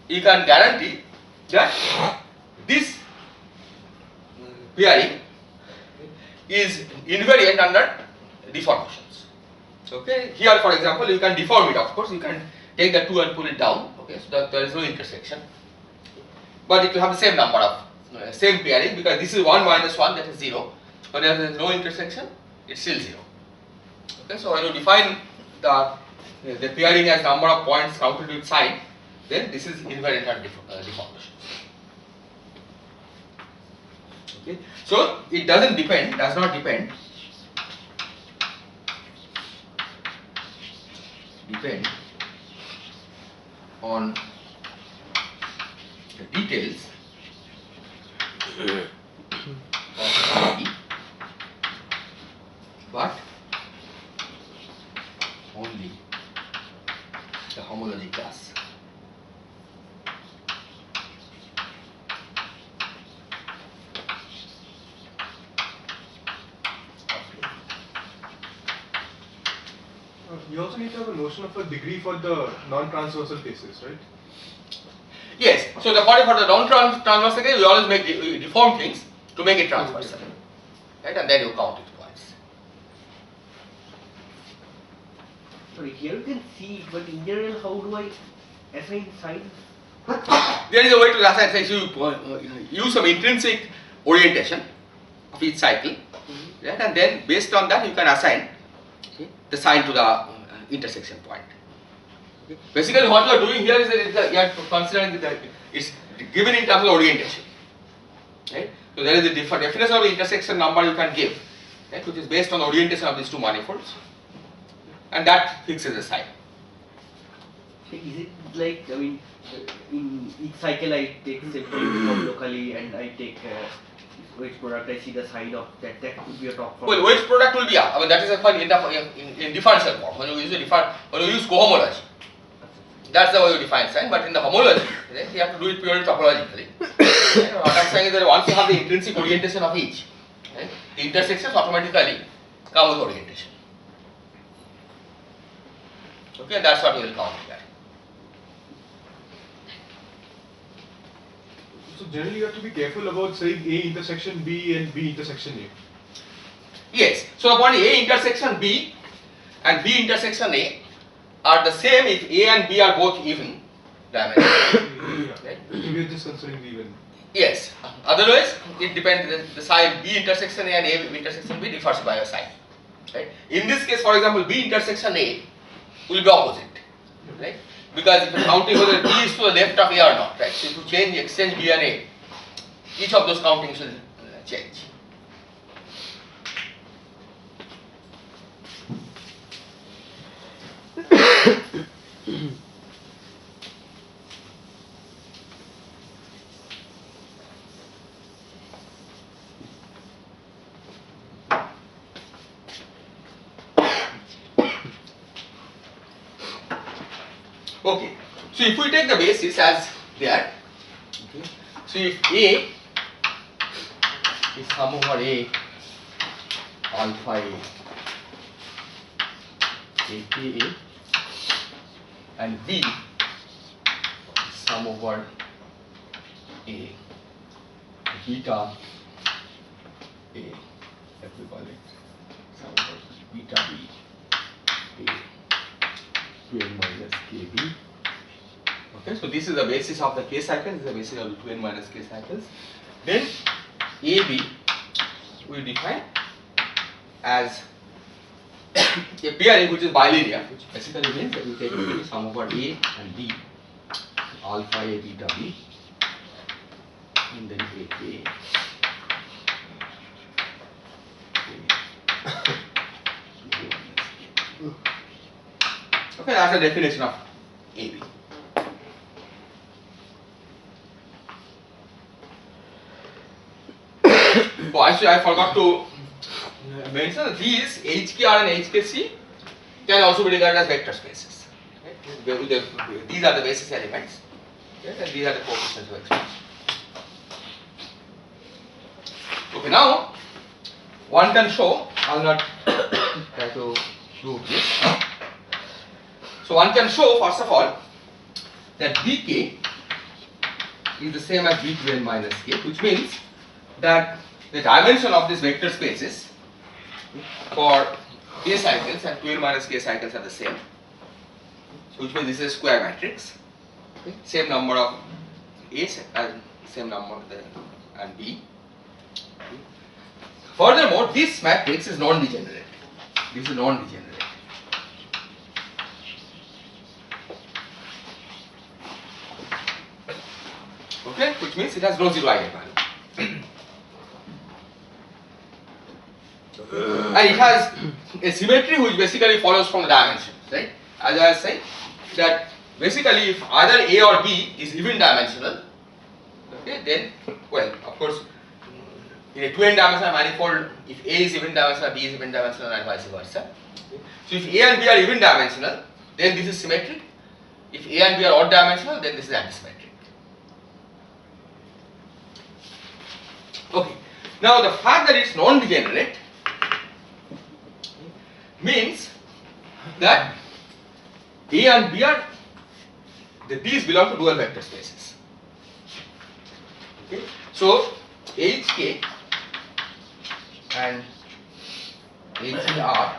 you can guarantee that this pairing is invariant under deformations. Okay, here for example you can deform it, of course you can take the 2 and pull it down, okay, so that there is no intersection, but it will have the same number of same pairing because this is 1 minus 1, that is 0, but there is no intersection, it's still 0. Okay, so when you define the pairing as number of points counted with sign, then this is invariant under deformations. Okay, so it does not depend on the details of B, but only the homology class. You also need to have a notion of a degree for the non-transversal cases, right? Yes, so the point for the non-transversal case, we always make deform things to make it transversal, right? And then you count it twice. Sorry, here you can see it, but in general, how do I assign signs? There is a way to assign signs. You use some intrinsic orientation of each cycle, right? And then based on that you can assign the sign to the intersection point. Okay. Basically, what you are doing here is that you are considering that it's given in terms of orientation, right? So there is a definition of the intersection number you can give, right, which is based on the orientation of these two manifolds, and that fixes the sign. Is it like, I mean, in each cycle I take separate from locally and I take wedge product, I see the sign of that could be a top form. Well, wedge product will be I mean, that is a fun in differential form. When you use cohomology, that's the way you define sign. But in the homology, right, you have to do it purely topologically. Right? What I'm saying is that once you have the intrinsic orientation of each, right, the intersections automatically come with orientation. Okay, that's what we will count here. So generally you have to be careful about saying A intersection B and B intersection A. Yes. So upon A intersection B and B intersection A are the same if A and B are both even dimensional. Right? We are just considering the even. Yes. Otherwise, it depends. The sign B intersection A and A intersection B differs by a sign. Right? In this case, for example, B intersection A will be opposite. Right? Because if you are counting whether B is to the left of A or not, right? So if you exchange B and A, each of those countings will change. Okay, so if we take the basis as there, okay, so if A is sum over A alpha A, aka, and B is sum over A beta A, let me call it sum over beta B A. 2n minus kb. Okay, so this is the basis of the k cycle, this is the basis of the 2n minus k cycles. Then AB we define as a pair which is bilinear, which basically means that we take sum over A and B, alpha A beta B, and then AK. Okay, that's the definition of AB. Oh, actually, I forgot to mention that these HKR and HKC can also be regarded as vector spaces. Right? These are the basis elements, okay? And these are the coefficients of expansion. Okay, now one can show, I will not try to prove this. So one can show first of all that Bk is the same as B2n minus k, which means that the dimension of these vector spaces for k cycles and 2n minus k cycles are the same, which means this is a square matrix, okay? Same number of A and same number of the and B. Okay? Furthermore, this matrix is non-degenerate. This is non-degenerate. Okay, which means it has no zero eigenvalue. And it has a symmetry which basically follows from the dimensions, right? As I was saying, that basically if either A or B is even dimensional, okay, then, well, of course, in a 2n dimensional manifold, if A is even dimensional, B is even dimensional, and vice versa. Okay. So if A and B are even dimensional, then this is symmetric. If A and B are odd dimensional, then this is antisymmetric. Okay. Now the fact that it's non-degenerate means that A and B are, these belong to dual vector spaces. Okay. So HK and HKR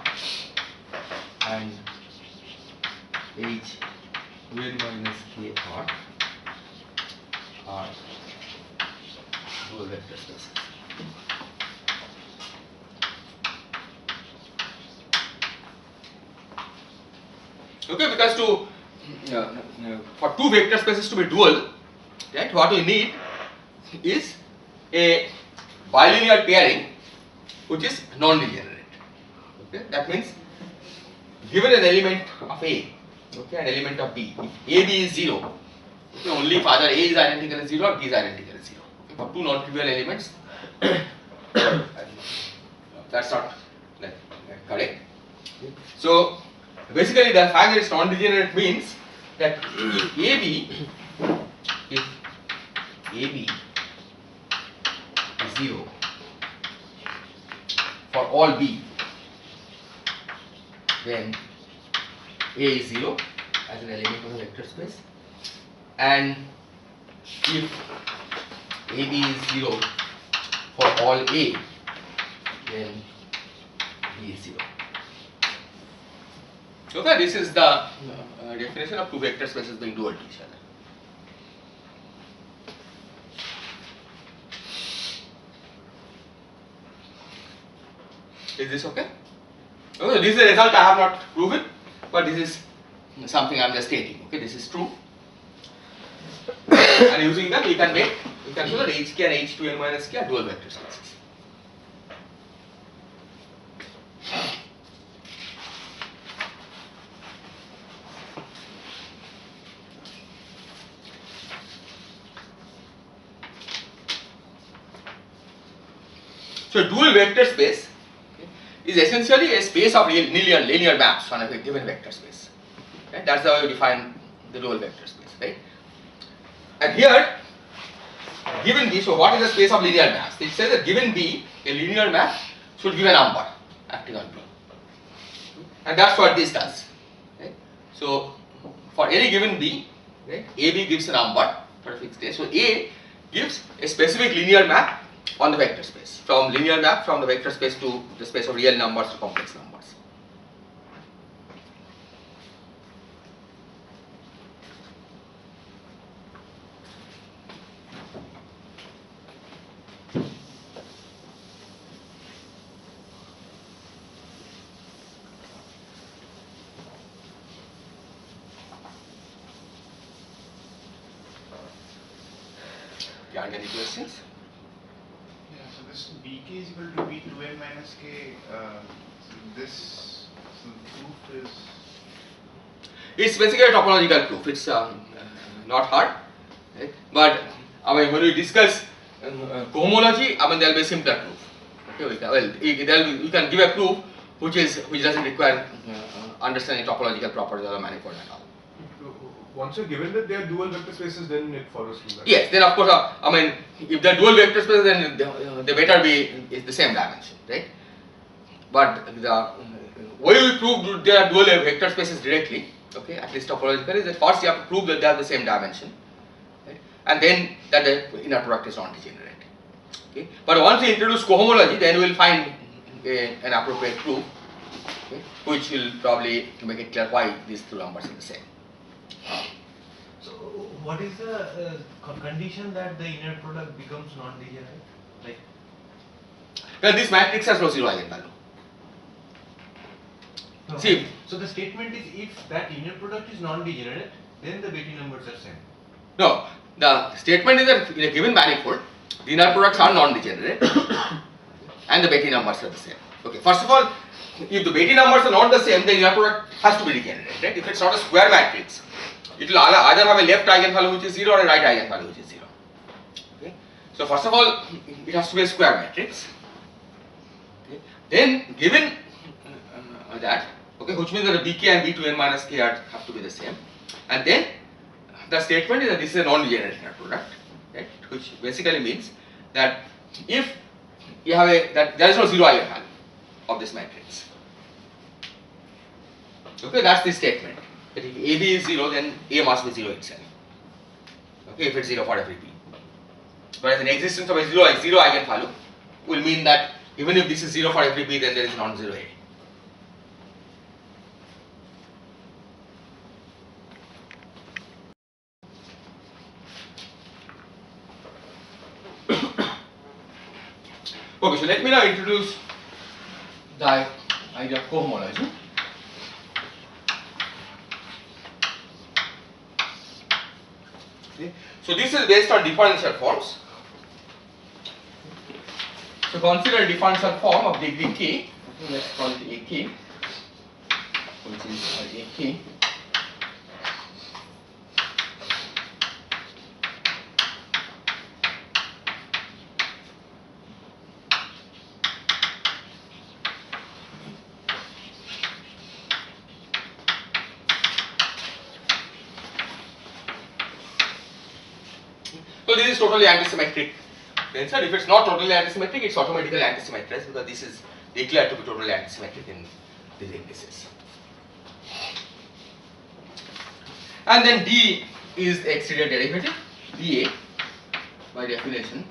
and H un minus k are dual vector spaces. Okay, because for two vector spaces to be dual, right, what we need is a bilinear pairing which is non-degenerate. Okay, that means given an element of A, okay, an element of B, if AB is 0, okay, only if either A is identical as 0 or B is identical as 0. Okay, for two non-trivial elements, that's not correct. So basically the fact that it's non-degenerate means that if AB is 0 for all B, then A is 0 as an element of the vector space, and if AB is 0 for all A, then B is 0. Okay, this is the definition of two vector spaces being dual to each other. Is this okay? Okay, this is the result. I have not proven, but this is something I am just stating. Okay, this is true. And using that, we can show that HK and H2n minus k are dual vector spaces. So, dual vector space is essentially a space of linear maps on a given vector space. Right? That's the way we define the dual vector space, right? And here, given B, so what is the space of linear maps? It says that given B, a linear map should give a number acting on B, and that's what this does. Right? So, for any given B, right, AB gives a number for a fixed A. So, A gives a specific linear map on the vector space, from linear map from the vector space to the space of real numbers to complex numbers. Yeah, any questions? Yeah, so this bk is equal to b2n minus k. So this proof is. It's basically a topological proof. It's not hard, right? But I mean, when we discuss cohomology, I mean, there will be a simpler proof. Okay, you can give a proof which doesn't require understanding topological properties of the manifold and all. Once you're given that they are dual vector spaces, then it follows from that. Yes, then of course, I mean, if they're dual vector spaces, then they better be is the same dimension, right? But the way we prove they are dual vector spaces directly, okay, at least topologically, is that first you have to prove that they have the same dimension, right? And then that the inner product is non-degenerate. Okay, but once we introduce cohomology, then we will find an appropriate proof, okay, which will probably make it clear why these two numbers are the same. So, what is the condition that the inner product becomes non-degenerate? Like, Well, this matrix has no zero eigenvalue. no. See, So the statement is if that inner product is non-degenerate, then the Betti numbers are same. no, the statement is that in a given manifold, the inner products are non-degenerate and the Betti numbers are the same. Okay, first of all, if the Betti numbers are not the same, the inner product has to be degenerate, right? If it's not a square matrix, it will either have a left eigenvalue which is 0 or a right eigenvalue which is 0. Okay? So first of all, it has to be a square matrix. Okay? Then given that, okay, which means that the bk and b2n minus k have to be the same, and then the statement is that this is a non-degenerate inner product, right? Which basically means that if you have that there is no zero eigenvalue of this matrix. Okay, that's the statement. That if AB is 0, then A must be 0 itself. Okay, if it's 0 for every B. Whereas the existence of a zero eigenvalue will mean that even if this is 0 for every B, then there is non-zero A. Okay, so let me now introduce the idea of cohomology. Okay. So this is based on differential forms. So consider a differential form of degree k. Okay, let's call it AK, which is AK. So this is totally antisymmetric tensor. If it's not totally antisymmetric, it's automatically antisymmetric because this is declared to be totally antisymmetric in these indices. And then D is the exterior derivative. dA by definition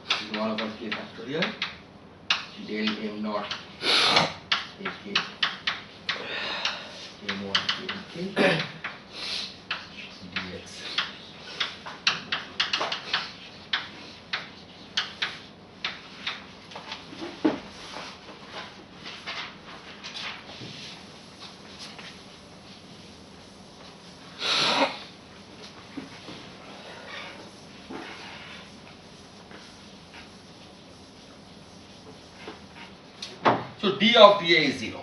is 1 over k factorial del m naught ak m1 k dx. So d of dA is 0.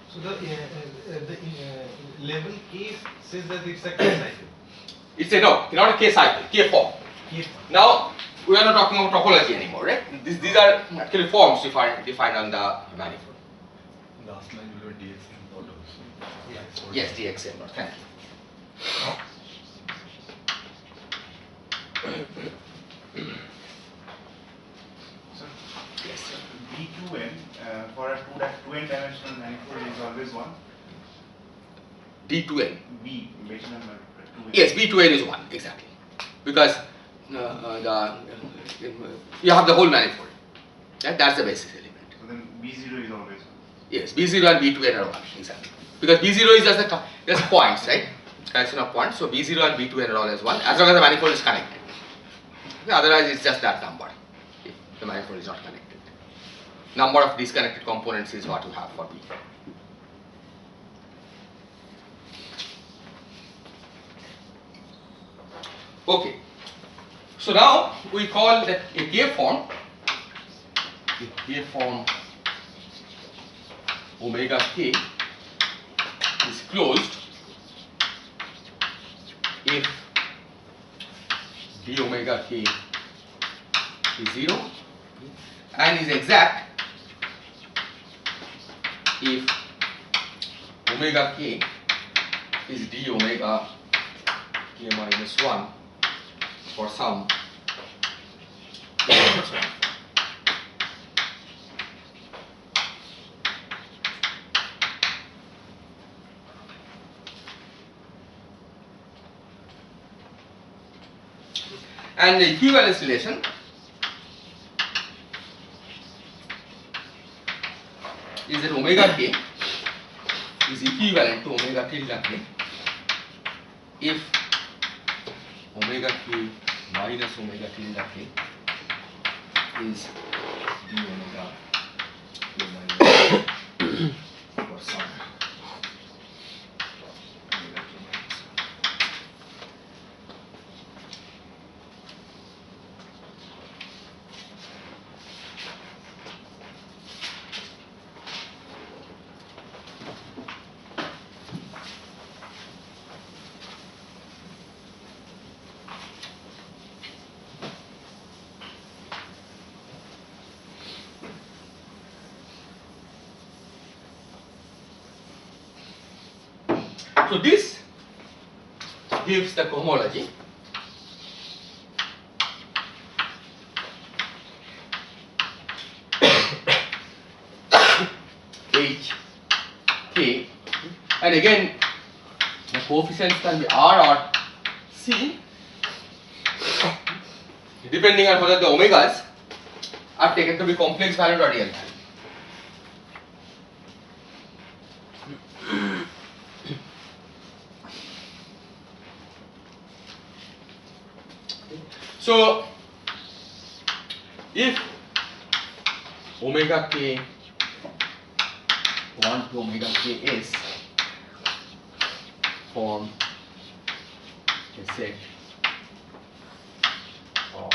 So the level K says that it's a K cycle. It's a no, not a K cycle, K form. K Now we are not talking about topology anymore, right? These are actually forms defined on the manifold. Last line will be dx and not also. Yeah. Yes, dx m naught. Thank you. So Yes, sir. D2n for a 2n dimensional manifold is always 1. D2n. B base number 2n. Yes, B2n is 1 exactly because you have the whole manifold. Right? That's the basis element. So then B0 is always 1. Yes, B0 and B2n are 1 exactly because B0 is just points, right? Collection of points. So B0 and B2n are always 1 as long as the manifold is connected. Okay, otherwise, it's just that number if the manifold is not connected. Number of disconnected components is what you have for B. Okay, so now we call that a K form, omega K is closed if d omega K is 0 and is exact if omega K is d omega K minus 1 for some and the equivalence relation is that omega K is equivalent to omega tilde K if omega K minus omega tilde K is d omega K minus for some omega K minus 1. So this gives the cohomology H K, and again the coefficients can be R or C depending on whether the omegas are taken to be complex valued or real valued. So if omega k 1 to omega k is form a set of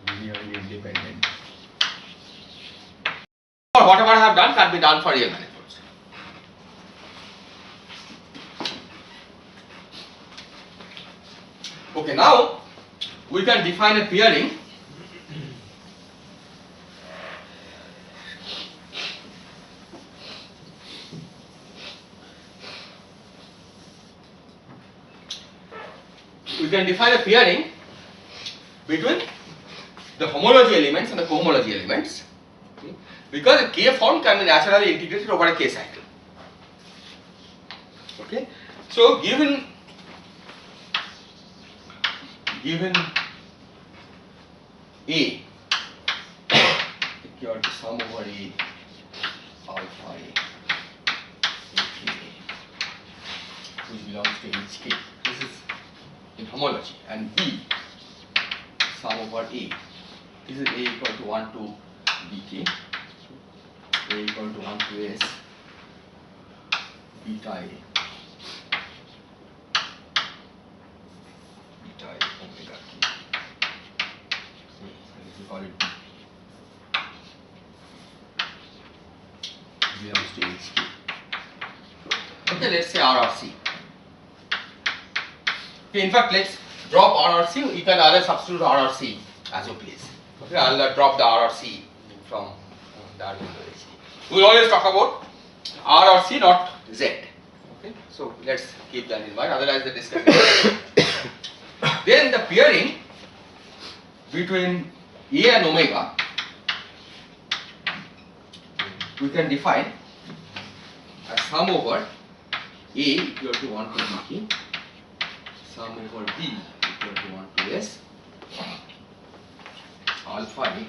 linearly independent, or whatever I have done can be done for real manifolds. Okay, now we can define a pairing between the homology elements and the cohomology elements, okay, because a K form can be naturally integrated over a K cycle. Okay, so given A equal to sum over A alpha A which belongs to each K. This is in homology, and B sum over A. This is A equal to 1 to Bk, A equal to 1 to S, beta A, beta A omega K. So we call it B. Belongs to HK. Okay, let's say R or C. Okay, in fact, let's drop R or C. You can either substitute R or C as you please. Okay, I'll drop the R or C from the argument to HK. We will always talk about R or C, not Z. Okay, so let's keep that in mind. Otherwise, the discussion. Then the pairing between A and omega we can define as sum over A equal to 1 to Bk, sum over B equal to 1 to S, alpha A,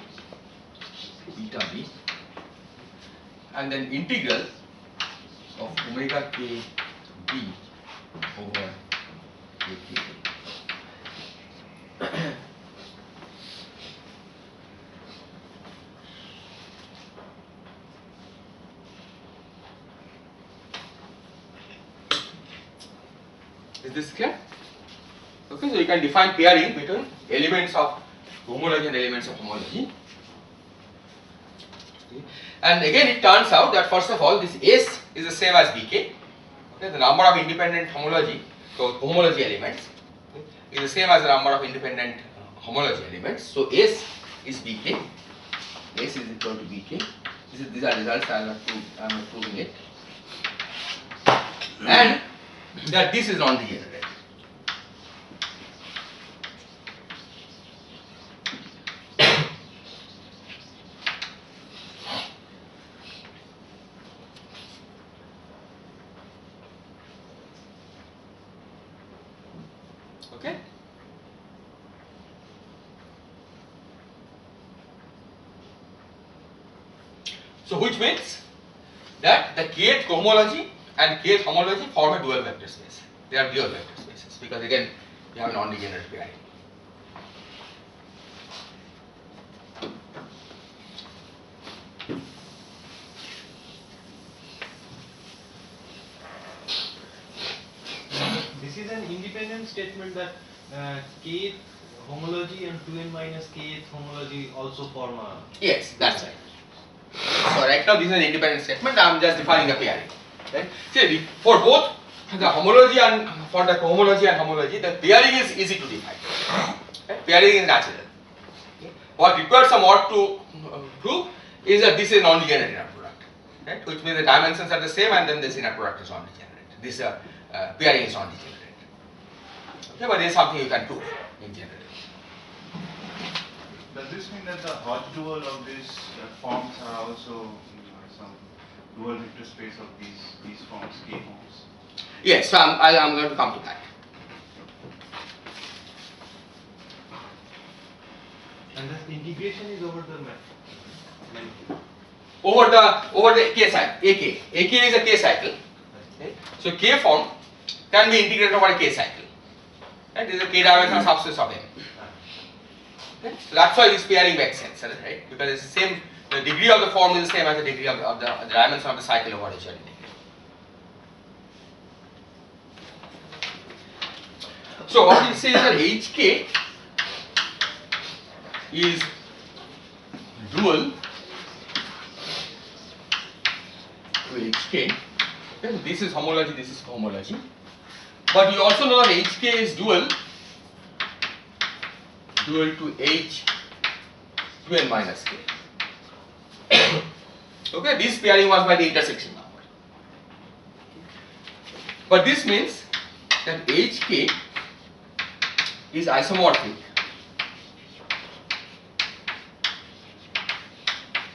beta B, and then integral of omega k B over AK. Is this clear? Okay, so you can define pairing between elements of homology and elements of homology. Okay. And again, it turns out that first of all, this S is the same as Bk. Okay, the number of independent homology, so homology elements, okay, is the same as the number of independent homology elements. So S is Bk. S is equal to Bk. These are results I am proving it, and that this is non-degenerate. Okay. So which means that the kth cohomology and kth homology form a dual vector space. They are dual vector spaces because again we have a non-degenerate pairing. This is an independent statement that kth homology and 2n minus kth homology also form a. Yes, that's right. So right now this is an independent statement. I am just defining the pairing. Right? See, for both the homology and for the cohomology and homology, the pairing is easy to define. Right? Pairing is natural. Okay? What requires some work to prove is that this is non-degenerate inner product, right? Which means the dimensions are the same and then this inner product is non-degenerate. This pairing is non-degenerate. Okay, but this is something you can prove in general. Does this mean that the Hodge dual of these forms are also some dual vector space of these forms, K forms? Yes, so I'm going to come to that. And the integration is over the Over the K cycle, AK. AK is a K cycle. Okay? So K form can be integrated over a K cycle. Right? This is a k-dimensional subspace of M. Okay? So that's why this pairing makes sense, right? Because it's the same, the degree of the form is the same as the degree of the dimension of the cycle over which you are integrating. So what we say is that Hk is dual to Hk. Okay? This is homology, this is homology. But you also know that Hk is dual to H to n minus k. Okay, this pairing was by the intersection number. But this means that Hk is isomorphic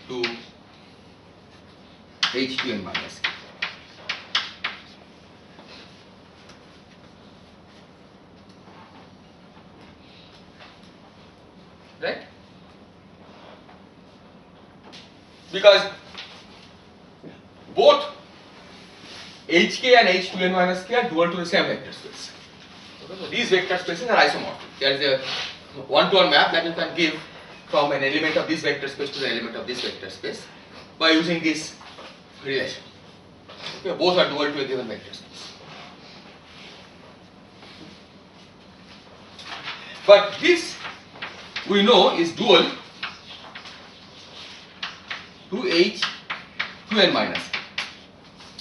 to H to n minus k. Right? Because both Hk and H2n minus k are dual to the same vector space. Okay, so these vector spaces are isomorphic. There is a one-to-one map that you can give from an element of this vector space to the element of this vector space by using this relation. Okay, both are dual to a given vector space. But this we know is dual to H to n minus k.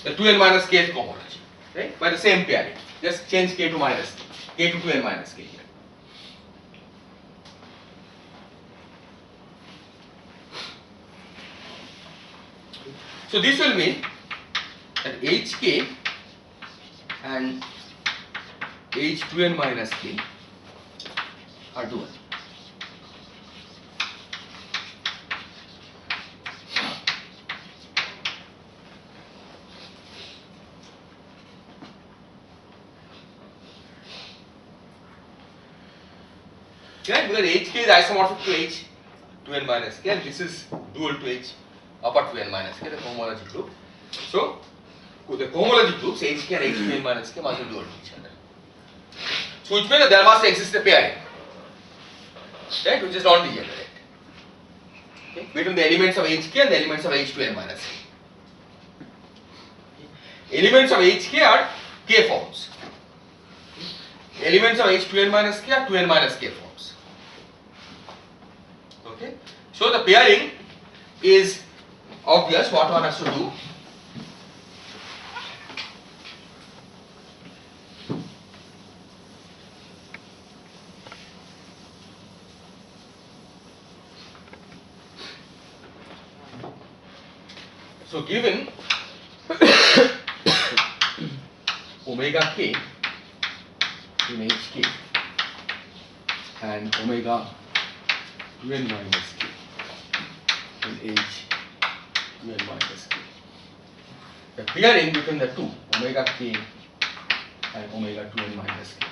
The 2n minus k is cohomology, right? By the same pairing. Just change k to minus k to 2n minus k here. So this will mean that Hk and H2n minus k are dual. Right? Because Hk is isomorphic to H to n minus k and this is dual to H upper to n minus k, the cohomology group. So the cohomology groups Hk and H to n minus k must be dual to each other. So which means that there must exist a pairing, right, which is non-degenerate, okay, between the elements of Hk and the elements of H to n minus k. Elements of Hk are k forms. Elements of H to n minus k are 2n minus k forms. Okay, so the pairing is obvious. What one has to do? So given omega k in Hk and omega 2n minus k in H 2n minus k. The pairing between the two, omega k and omega 2n minus k,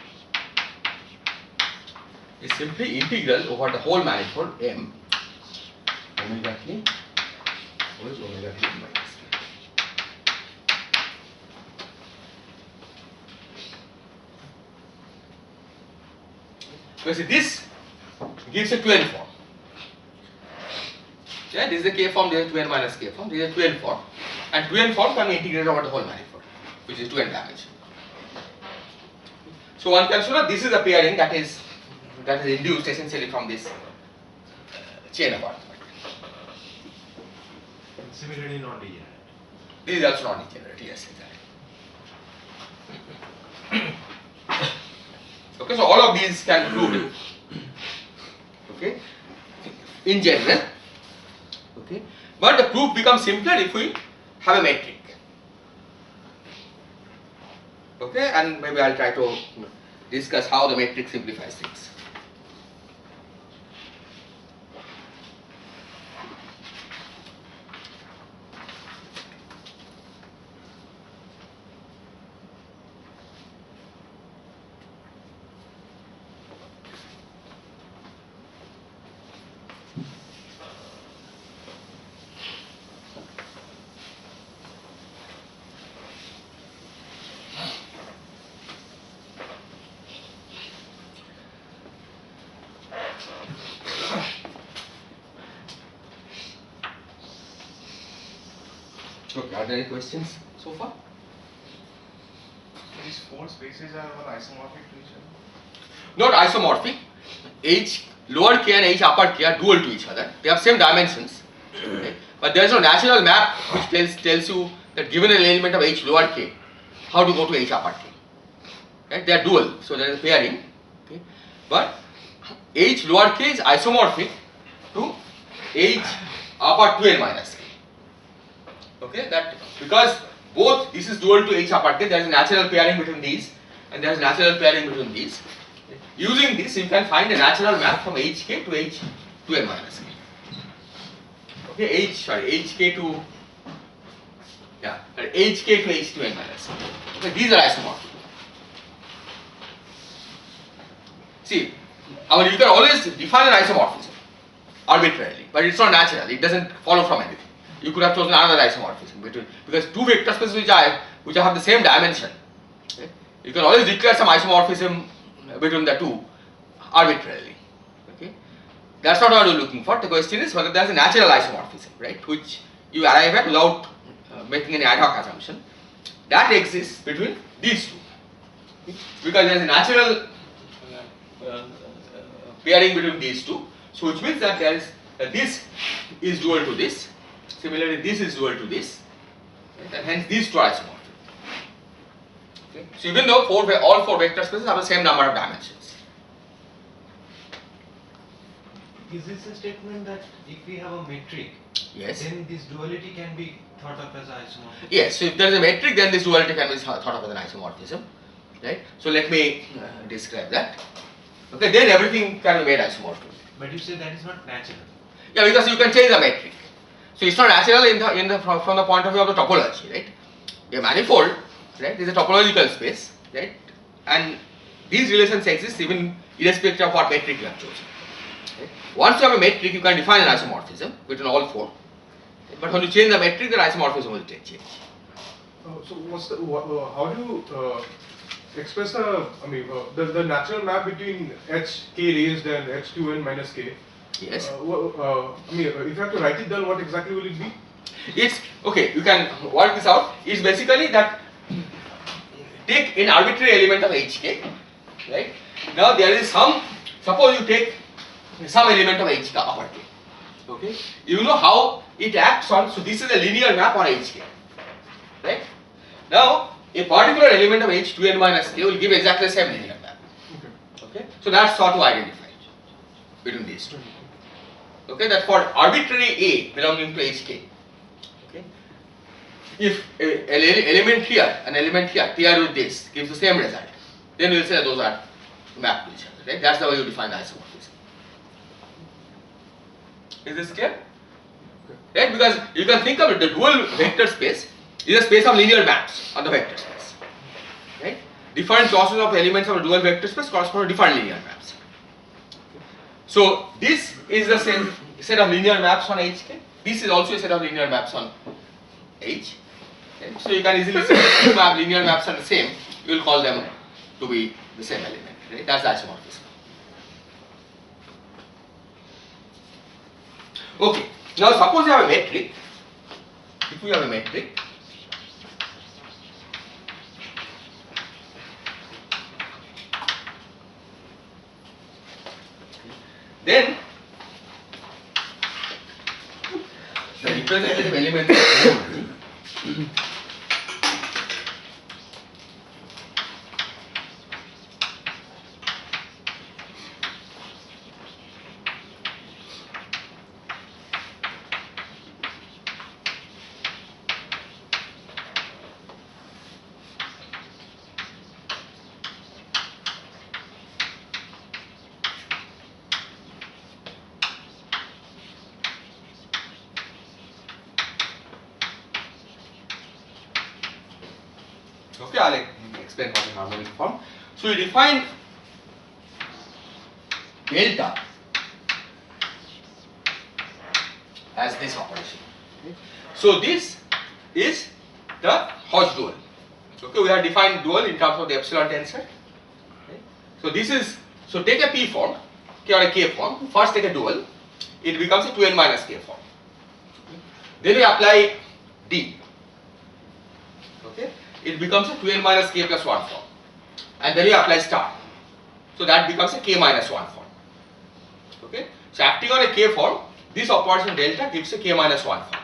is simply integral over the whole manifold M omega k over omega 2n minus k. So see, this gives a 2n form. Yeah, this is the k form, this is 2n minus k form, this is a 2n form, and 2n form can be integrated over the whole manifold, which is 2n dimension. So one can show that this is a pairing that is induced essentially from this chain of arithmetic. And similarly non-degenerate. This is also non-degenerate, yes, exactly. Okay, so all of these can be proved. Okay, in general. Okay, but the proof becomes simpler if we have a metric. Okay, and maybe I'll try to discuss how the metric simplifies things. Okay, are there any questions so far? So these four spaces are all isomorphic to each other? Not isomorphic. H lower k and H upper k are dual to each other. They have same dimensions. Okay? But there is no natural map which tells you that given an element of H lower k, how to go to H upper k. Right? They are dual, so there is a pairing. Okay? But H lower k is isomorphic to H upper 2n minus k. Okay, that because both this is dual to H upper k, there is a natural pairing between these, and there is a natural pairing between these. Using this, you can find a natural map from Hk to H 2n minus k. Okay, Hk to H to H 2n minus k. Okay, these are isomorphic. See, you can always define an isomorphism arbitrarily, but it's not natural. It doesn't follow from anything. You could have chosen another isomorphism because two vector spaces which have the same dimension. Okay? You can always declare some isomorphism between the two arbitrarily. Okay? That's not what you're looking for. The question is whether there's a natural isomorphism, right, which you arrive at without making any ad hoc assumption. That exists between these two. Okay? Because there's a natural pairing between these two, so which means that this is dual to this. Similarly, this is dual to this, right? And hence these two are isomorphic. Okay? So even though all four vector spaces have the same number of dimensions. Is this a statement that if we have a metric, Yes. then this duality can be thought of as isomorphic? Yes. So if there is a metric, then this duality can be thought of as an isomorphism, right? So let me describe that. Okay. Then everything can be made isomorphic. But you say that is not natural. Yeah, because you can change the metric. So it's not natural from the point of view of the topology, right? A manifold, right, is a topological space, right? And these relations exist even irrespective of what metric you have chosen. Right? Once you have a metric, you can define an isomorphism between all four. But when you change the metric, the isomorphism will change. So what's how do you express the natural map between h k raised and h2n minus k? Yes. If you have to write it down, what exactly will it be? It's okay. You can work this out. It's basically that take an arbitrary element of hk, right? Now there is some. Suppose you take some element of hk upper k. Okay. You know how it acts on. So this is a linear map on hk, right? Now a particular element of h2n minus k will give exactly the same linear map. Okay. So that's how to identify it between these two. Okay, that for arbitrary A belonging to hk, okay, if an element here paired with this gives the same result, then we will say that those are mapped to each other, right? That's the way you define the isomorphism. Is this clear? Right? Because you can think of it, the dual vector space is a space of linear maps on the vector space, right? Different choices of elements of a dual vector space correspond to different linear maps. So this is the same set of linear maps on hk. This is also a set of linear maps on h. Okay? So you can easily say if you have linear maps are the same, you will call them to be the same element. Right? That's the isomorphism. Okay. Now suppose you have a metric. If you have a metric, then the representative element of okay, I'll explain what is harmonic form. So we define delta as this operation. Okay. So this is the Hodge dual. Okay, we have defined dual in terms of the epsilon tensor. Okay. So this is, so take a P form, K or a K form, first take a dual, it becomes a 2n minus K form. Okay. Then we apply D. okay, it becomes a 2n minus k plus 1 form. And then you apply star. So that becomes a k minus 1 form. Okay. So acting on a k form, this operation delta gives a k minus 1 form.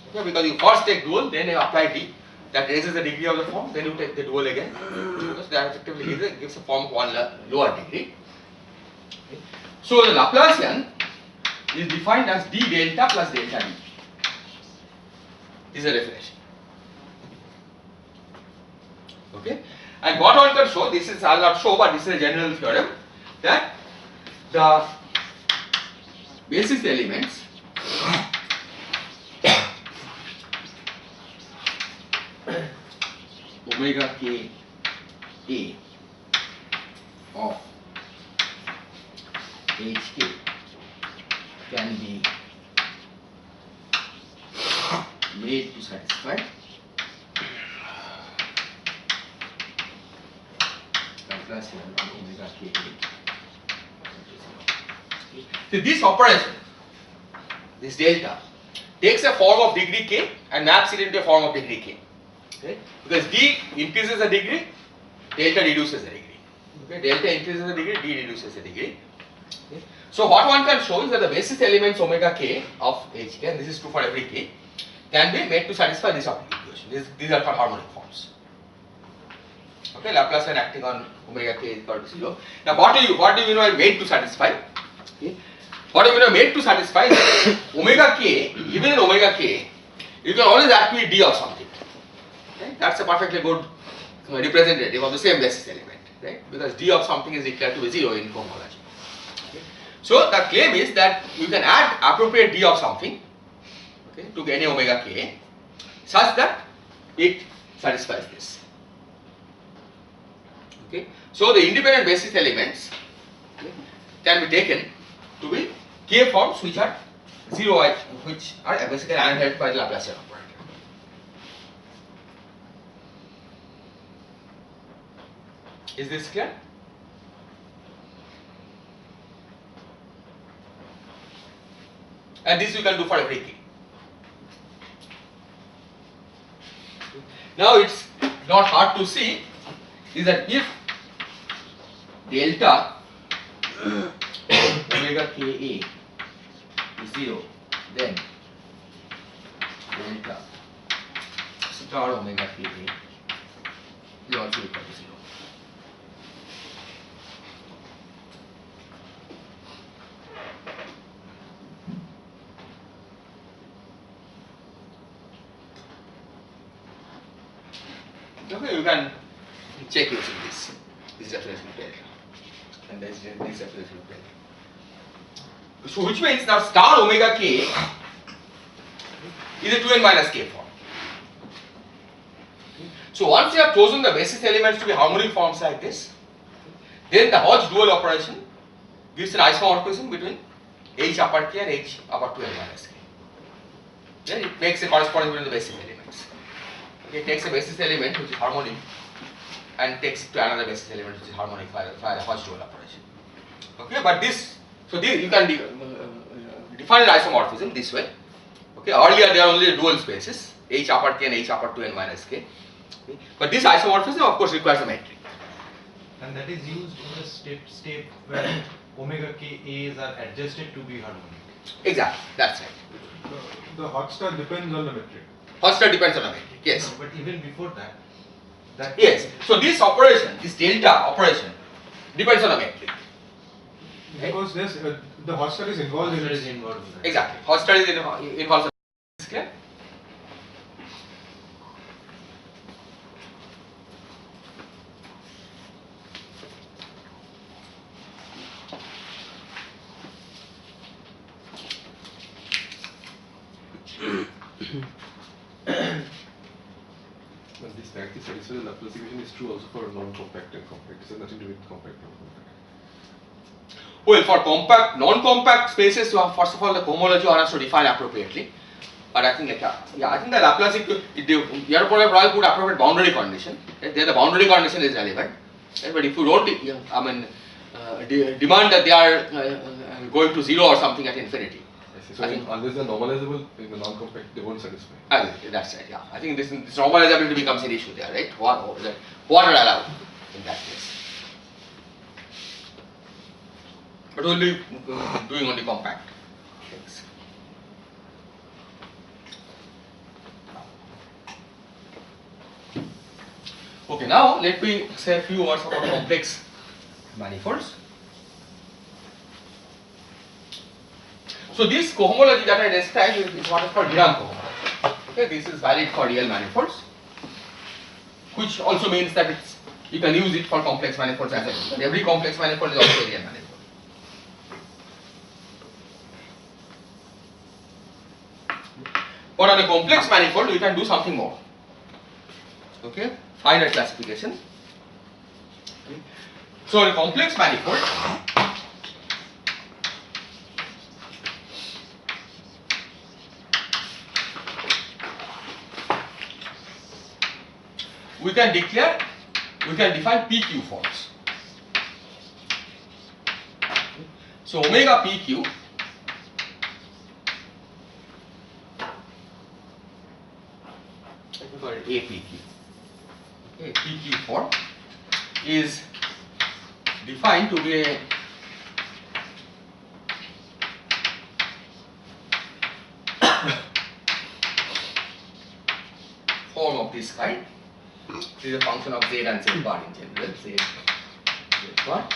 Okay, because you first take dual, then you apply d, that raises the degree of the form, then you take the dual again. Because that effectively gives a form of one lower degree. Okay. So the Laplacian is defined as d delta plus delta d. This is a definition. Okay. And what one can show, this is, I will not show, but this is a general theorem, that the basis elements omega k a of hk can be made to satisfy Laplacian of omega k a. So this operation, this delta, takes a form of degree k and maps it into a form of degree k. Okay? Because d increases the degree, delta reduces the degree. Okay? Delta increases the degree, d reduces the degree. Okay? So what one can show is that the basis elements omega k of hk, and this is true for every k, can be made to satisfy this optical equation. These are called harmonic forms. Okay, Laplacian acting on omega k is equal to 0. Now what do you mean by made to satisfy? Okay. What do you mean by made to satisfy? Omega k, even in omega k, you can always attribute d of something. Okay? That's a perfectly good representative of the same basis element, right? Because d of something is declared to be 0 in cohomology. Okay? So the claim is that you can add appropriate d of something, okay, to any omega k, such that it satisfies this. Okay. So the independent basis elements, okay, can be taken to be k forms which are 0i, which are basically annihilated by the Laplacian operator. Is this clear? And this you can do for every k. Now it's not hard to see is that if delta omega ka is 0, then delta star omega ka is also equal to 0. Okay, you can check using this definition of delta and this definition of delta. So which means now star omega k is a 2n minus k form. So once you have chosen the basis elements to be harmonic forms like this, then the Hodge dual operation gives an isomorphism between h upper k and h upper 2n minus k. Then it makes a corresponding between the basis elements. Okay, it takes a basis element which is harmonic and takes it to another basis element which is harmonic via the Hodge dual operation. Okay, but this, so this you can define the isomorphism this way. Okay, earlier there are only dual spaces h upper k and h upper 2n minus k. Okay. But this isomorphism of course requires a metric. And that is used in the step where omega k a's are adjusted to be harmonic. Exactly, that's right. The hot star depends on the metric. Hot star depends on the metric, yes. No, but even before that, Yes, so this operation, this delta operation depends on the metric. Because there's the hot star is involved in Hot it. star is involved in that. Exactly, hot star is involved. Is clear? But this fact is satisfied the Laplace equation is true also for non-compact and compact. This has nothing to do with compact and non-compact. Well, for compact, non-compact spaces, you have first of all the cohomology one has to define appropriately. But I think like I think the Laplace you have to put appropriate boundary condition. Right? There the boundary condition is relevant. Right? But if you don't, demand that they are going to 0 or something at infinity, see. So I think unless they're normalizable in the non-compact, they won't satisfy. that's right. Yeah, I think this normalizability becomes an issue there, right? What are allowed in that case? But we'll be doing only compact things. Okay, now let me say a few words about complex manifolds. So this cohomology that I described is what is called Gram cohomology. Okay, this is valid for real manifolds, which also means that you can use it for complex manifolds as well. But every complex manifold is also a real manifold. But on a complex manifold, we can do something more. Okay, finite classification. Okay. So in a complex manifold, we can define PQ forms. So omega PQ let me call it APQ. Okay, PQ form is defined to be a form of this kind. This is a function of z and z bar in general. Z bar.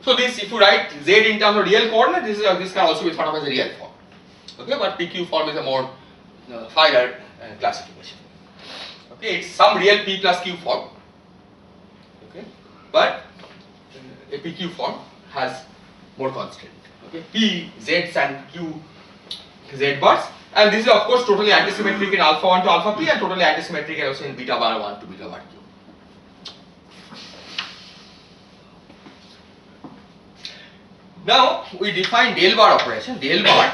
So this, if you write z in terms of real coordinate, this can also be thought of as a real form. Okay, but PQ form is a more finer classification. Okay, it's some real P plus Q form. Okay, but a PQ form has more constraint. Okay, P Z's and Q Z bars, and this is of course totally antisymmetric in alpha 1 to alpha P and totally antisymmetric also in beta bar 1 to beta bar Q. Now we define del bar operation, del bar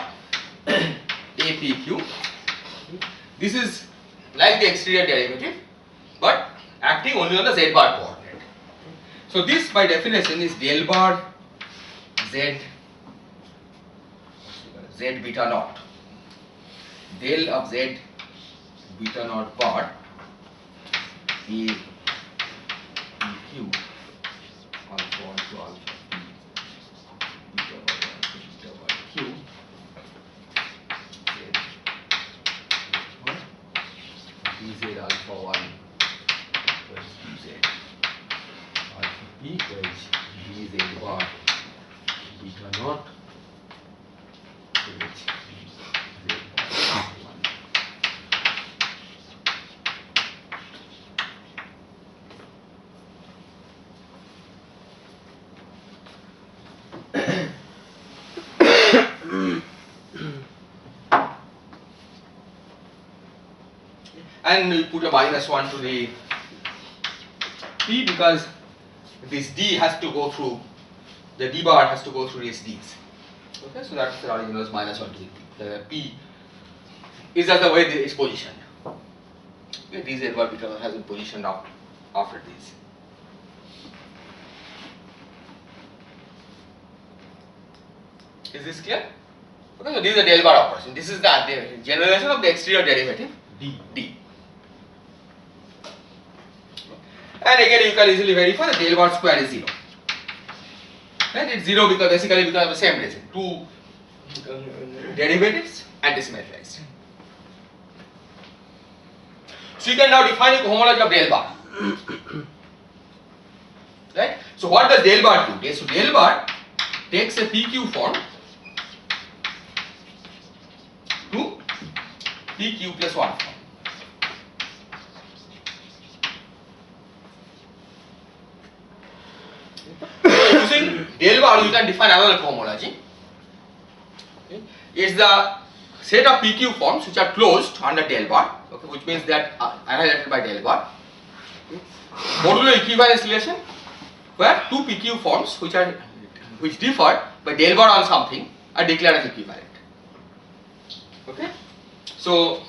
APQ. This is like the exterior derivative but acting only on the z bar coordinate. So this by definition is del bar z beta naught. Del of z beta naught bar APQ alpha 1 to alpha Q dz alpha 1 equals dz alpha p equals dz bar beta naught equals z bar 1. And we put a minus 1 to the P because this D has to go through, the D bar has to go through these D's. Okay, so that's the origin was minus 1 to the P. The P is just the way it is positioned. Okay, dz bar beta has been positioned after these. Is this clear? Okay, so this is the del bar operation. This is the generalization of the exterior derivative D. And again you can easily verify that del bar square is 0. Right? It's 0 because basically because of the same reason. Two derivatives antisymmetrized. So you can now define a cohomology of del bar. Right? So what does del bar do? So del bar takes a PQ form to PQ plus 1 form. Using del bar you can define another cohomology. Okay. It's the set of PQ forms which are closed under del bar, okay, which means that annihilated by del bar. Okay. modular equivalence relation, where two PQ forms which differ by del bar on something are declared as equivalent. Okay, so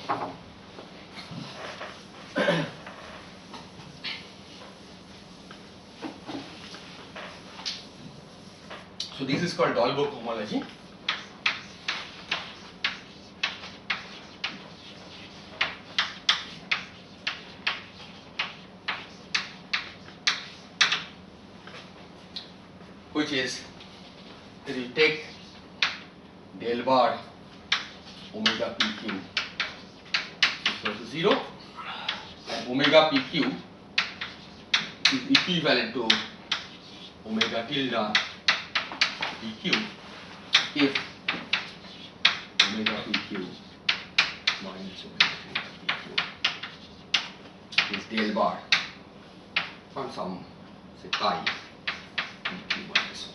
this is called Dolbeault homology. Which is that you take del bar omega PQ equal to 0 and omega PQ is equivalent to omega tilde PQ if omega PQ minus omega tilde PQ is del bar on some say pi PQ minus 1.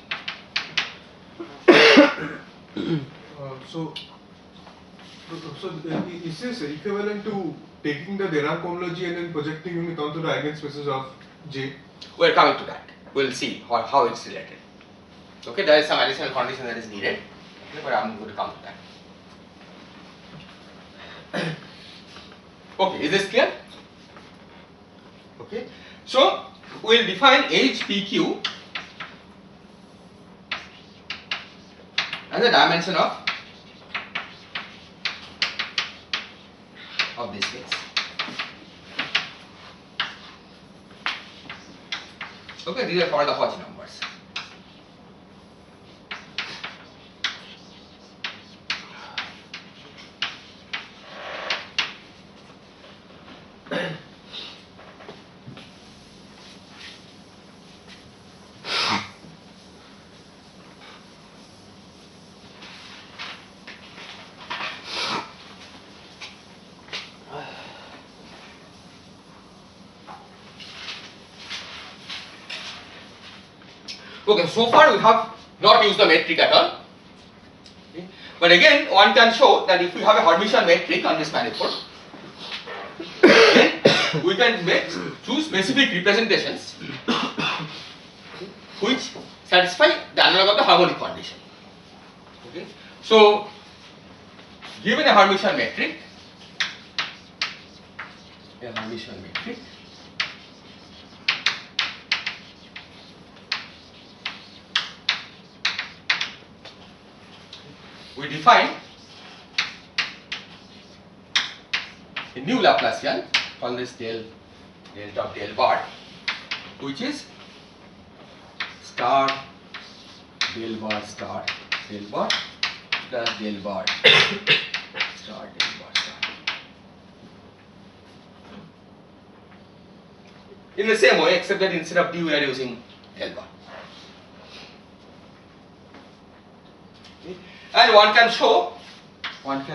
Is this equivalent to taking the Dirac homology and then projecting it onto the eigenspaces of J? We're coming to that. We'll see how it's related. Okay, there is some additional condition that is needed, okay, but I'm going to come to that. Okay, is this clear? Okay, so we'll define HPQ as the dimension of this space. Okay, these are called the Hodge numbers. Okay, so far we have not used the metric at all. Okay. But again, one can show that if we have a Hermitian metric on this manifold, then we can choose specific representations which satisfy the analog of the harmonic condition. Okay. So, given a Hermitian metric, we define a new Laplacian on this delta of del bar, which is star del bar star del bar plus del bar star del bar star. In the same way, except that instead of d we are using del bar. And one can show that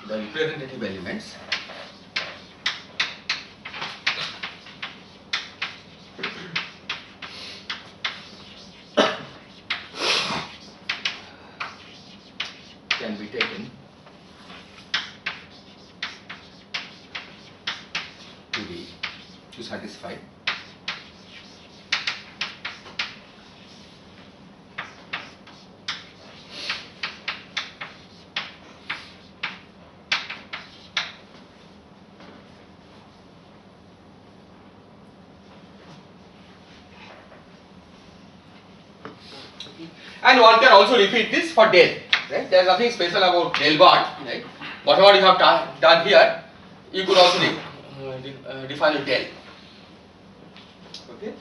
the representative elements can be taken to satisfy and one can also repeat this for del. Right? There is nothing special about del bar. Right? Whatever you have done here, you could also define a del. Okay.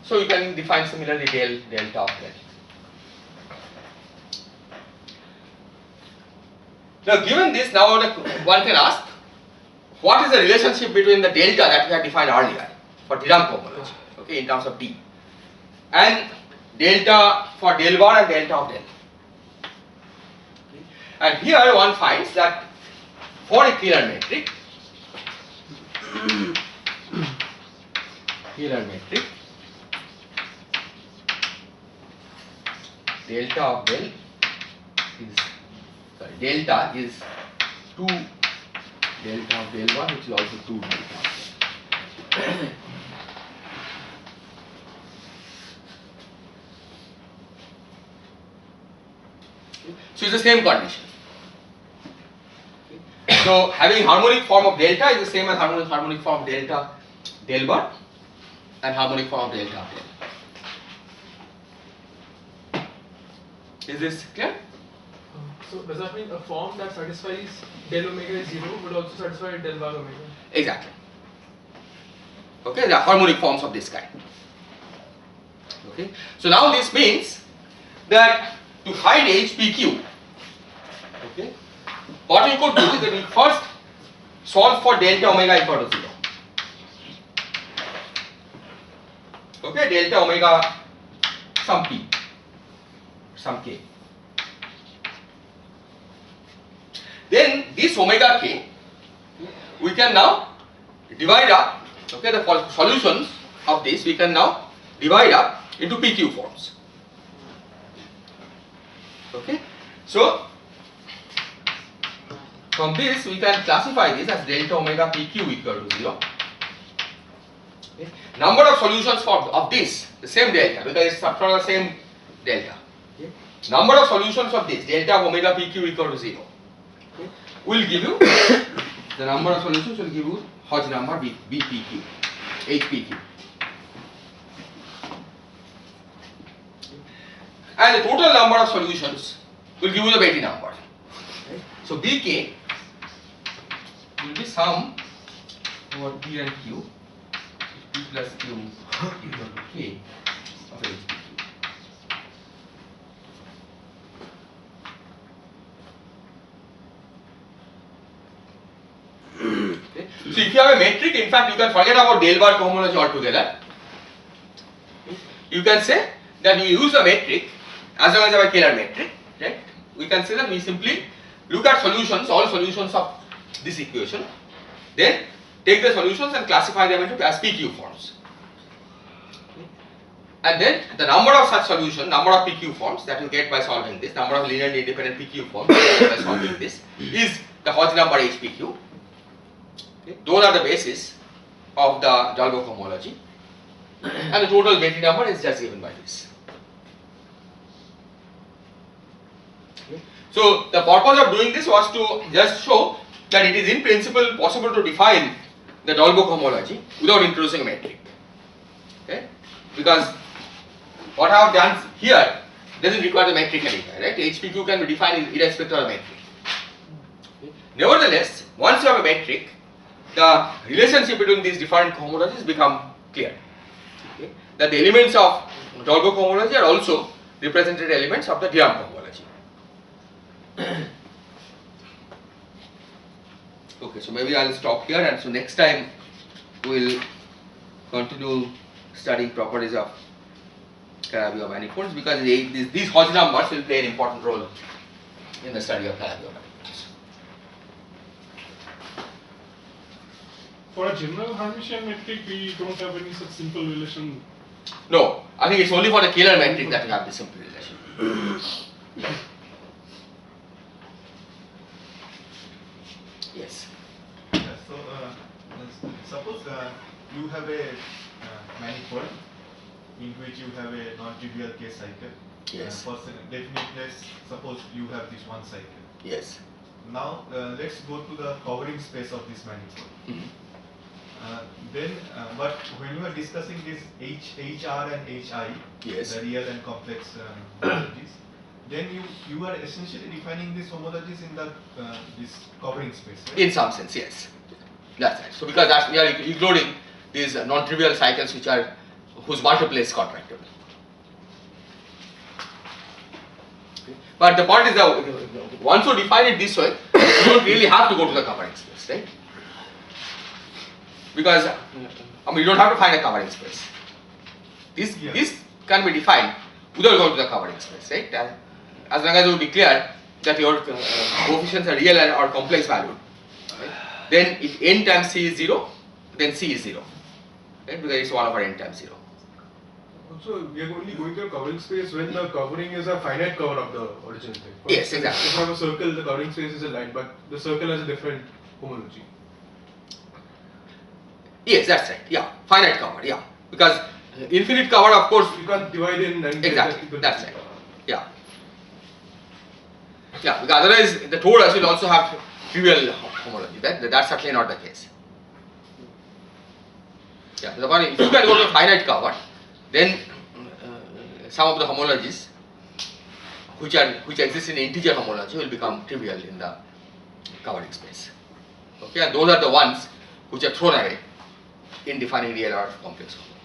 So you can define similarly delta of del. Now, given this, now one can ask, what is the relationship between the delta that we had defined earlier for Dirac homology, okay, in terms of d, and delta for del bar and delta of del. Okay. And here one finds that for a Kähler metric, delta of del is sorry, delta is 2 delta of del 1, which is also 2 delta of del. So it's the same condition. So having harmonic form of delta is the same as harmonic form of delta del bar and harmonic form of delta of del. Is this clear? So does that mean a form that satisfies del omega is 0 would also satisfy del bar omega? Exactly. Okay, there are harmonic forms of this kind. Okay, so now this means that to find HPQ, okay, what we could do is that we first solve for delta omega equal to 0. Okay, delta omega some p, some k. Then this omega k, we can now divide up, okay, the solutions of this we can now divide up into PQ forms. Okay, so from this we can classify this as delta omega PQ equal to 0. Okay. Number of solutions of this, the same delta, because it's from the same delta. Okay. Number of solutions of this delta of omega PQ equal to 0. Okay, will give you the number of solutions will give you Hodge number BPQ, HPQ. And the total number of solutions will give you the Betti number. Right? So BK will be sum over P and Q, P plus Q equal to K of HPQ. Okay. So if you have a metric, in fact you can forget about del bar cohomology altogether. You can say that we use a metric as long as I have a Kähler metric, right? We can say that we simply look at solutions, all solutions of this equation, then take the solutions and classify them into as PQ forms. And then the number of such solutions, number of PQ forms that you get by solving this, number of linearly independent PQ forms by solving this is the Hodge number HPQ. Okay. Those are the basis of the Dolbeck homology, and the total Betti number is just given by this. Okay. So the purpose of doing this was to just show that it is in principle possible to define the Dolbeck homology without introducing a metric. Okay. Because what I have done here doesn't require the metric anywhere, right? HPQ can be defined irrespective of the metric. Okay. Nevertheless, once you have a metric, the relationship between these different homologies become clear. Okay. That the elements of Dolbeck homology are also represented elements of the de Rham homology. Okay, so maybe I will stop here, and so next time we will continue studying properties of Calabi-Yau manifolds, because these Hodge numbers will play an important role in the study of Calabi-Yau manifolds. For a general Hermitian metric, we don't have any such simple relation. No, I think it's only for the Kähler metric that we have this simple relation. Yes. So, suppose you have a manifold in which you have a non-trivial case cycle. Yes. For definite case, suppose you have this one cycle. Yes. Now, let's go to the covering space of this manifold. Mhm. But when you are discussing this HR and HI, Yes. the real and complex homologies, then you are essentially defining these homologies in the this covering space, right? In some sense, yes. That's right. So because we are including these non-trivial cycles whose multiple is contractible. Okay. But the point is that once you define it this way, you don't really have to go to the covering space, right? Because you don't have to find a covering space. This can be defined without going to the covering space, right? As long as you declare that your coefficients are real or complex valued, right? Then if n times c is 0, then c is 0, right? Because it's 1 over n times 0. So we are only going to a covering space when the covering is a finite cover of the original thing. For Yes, instance, exactly. If I have a circle, the covering space is a line, but the circle has a different homology. Yes, that's right. Yeah, finite cover. Yeah, because infinite cover, of course. You can't divide in and get Exactly. that That's right. Yeah. Yeah, because otherwise the torus will also have trivial homology. That's certainly not the case. Yeah, the one, if you can go to a finite cover, then some of the homologies which exist in integer homology will become trivial in the covering space. Okay, and those are the ones which are thrown away in defining real or complex homology.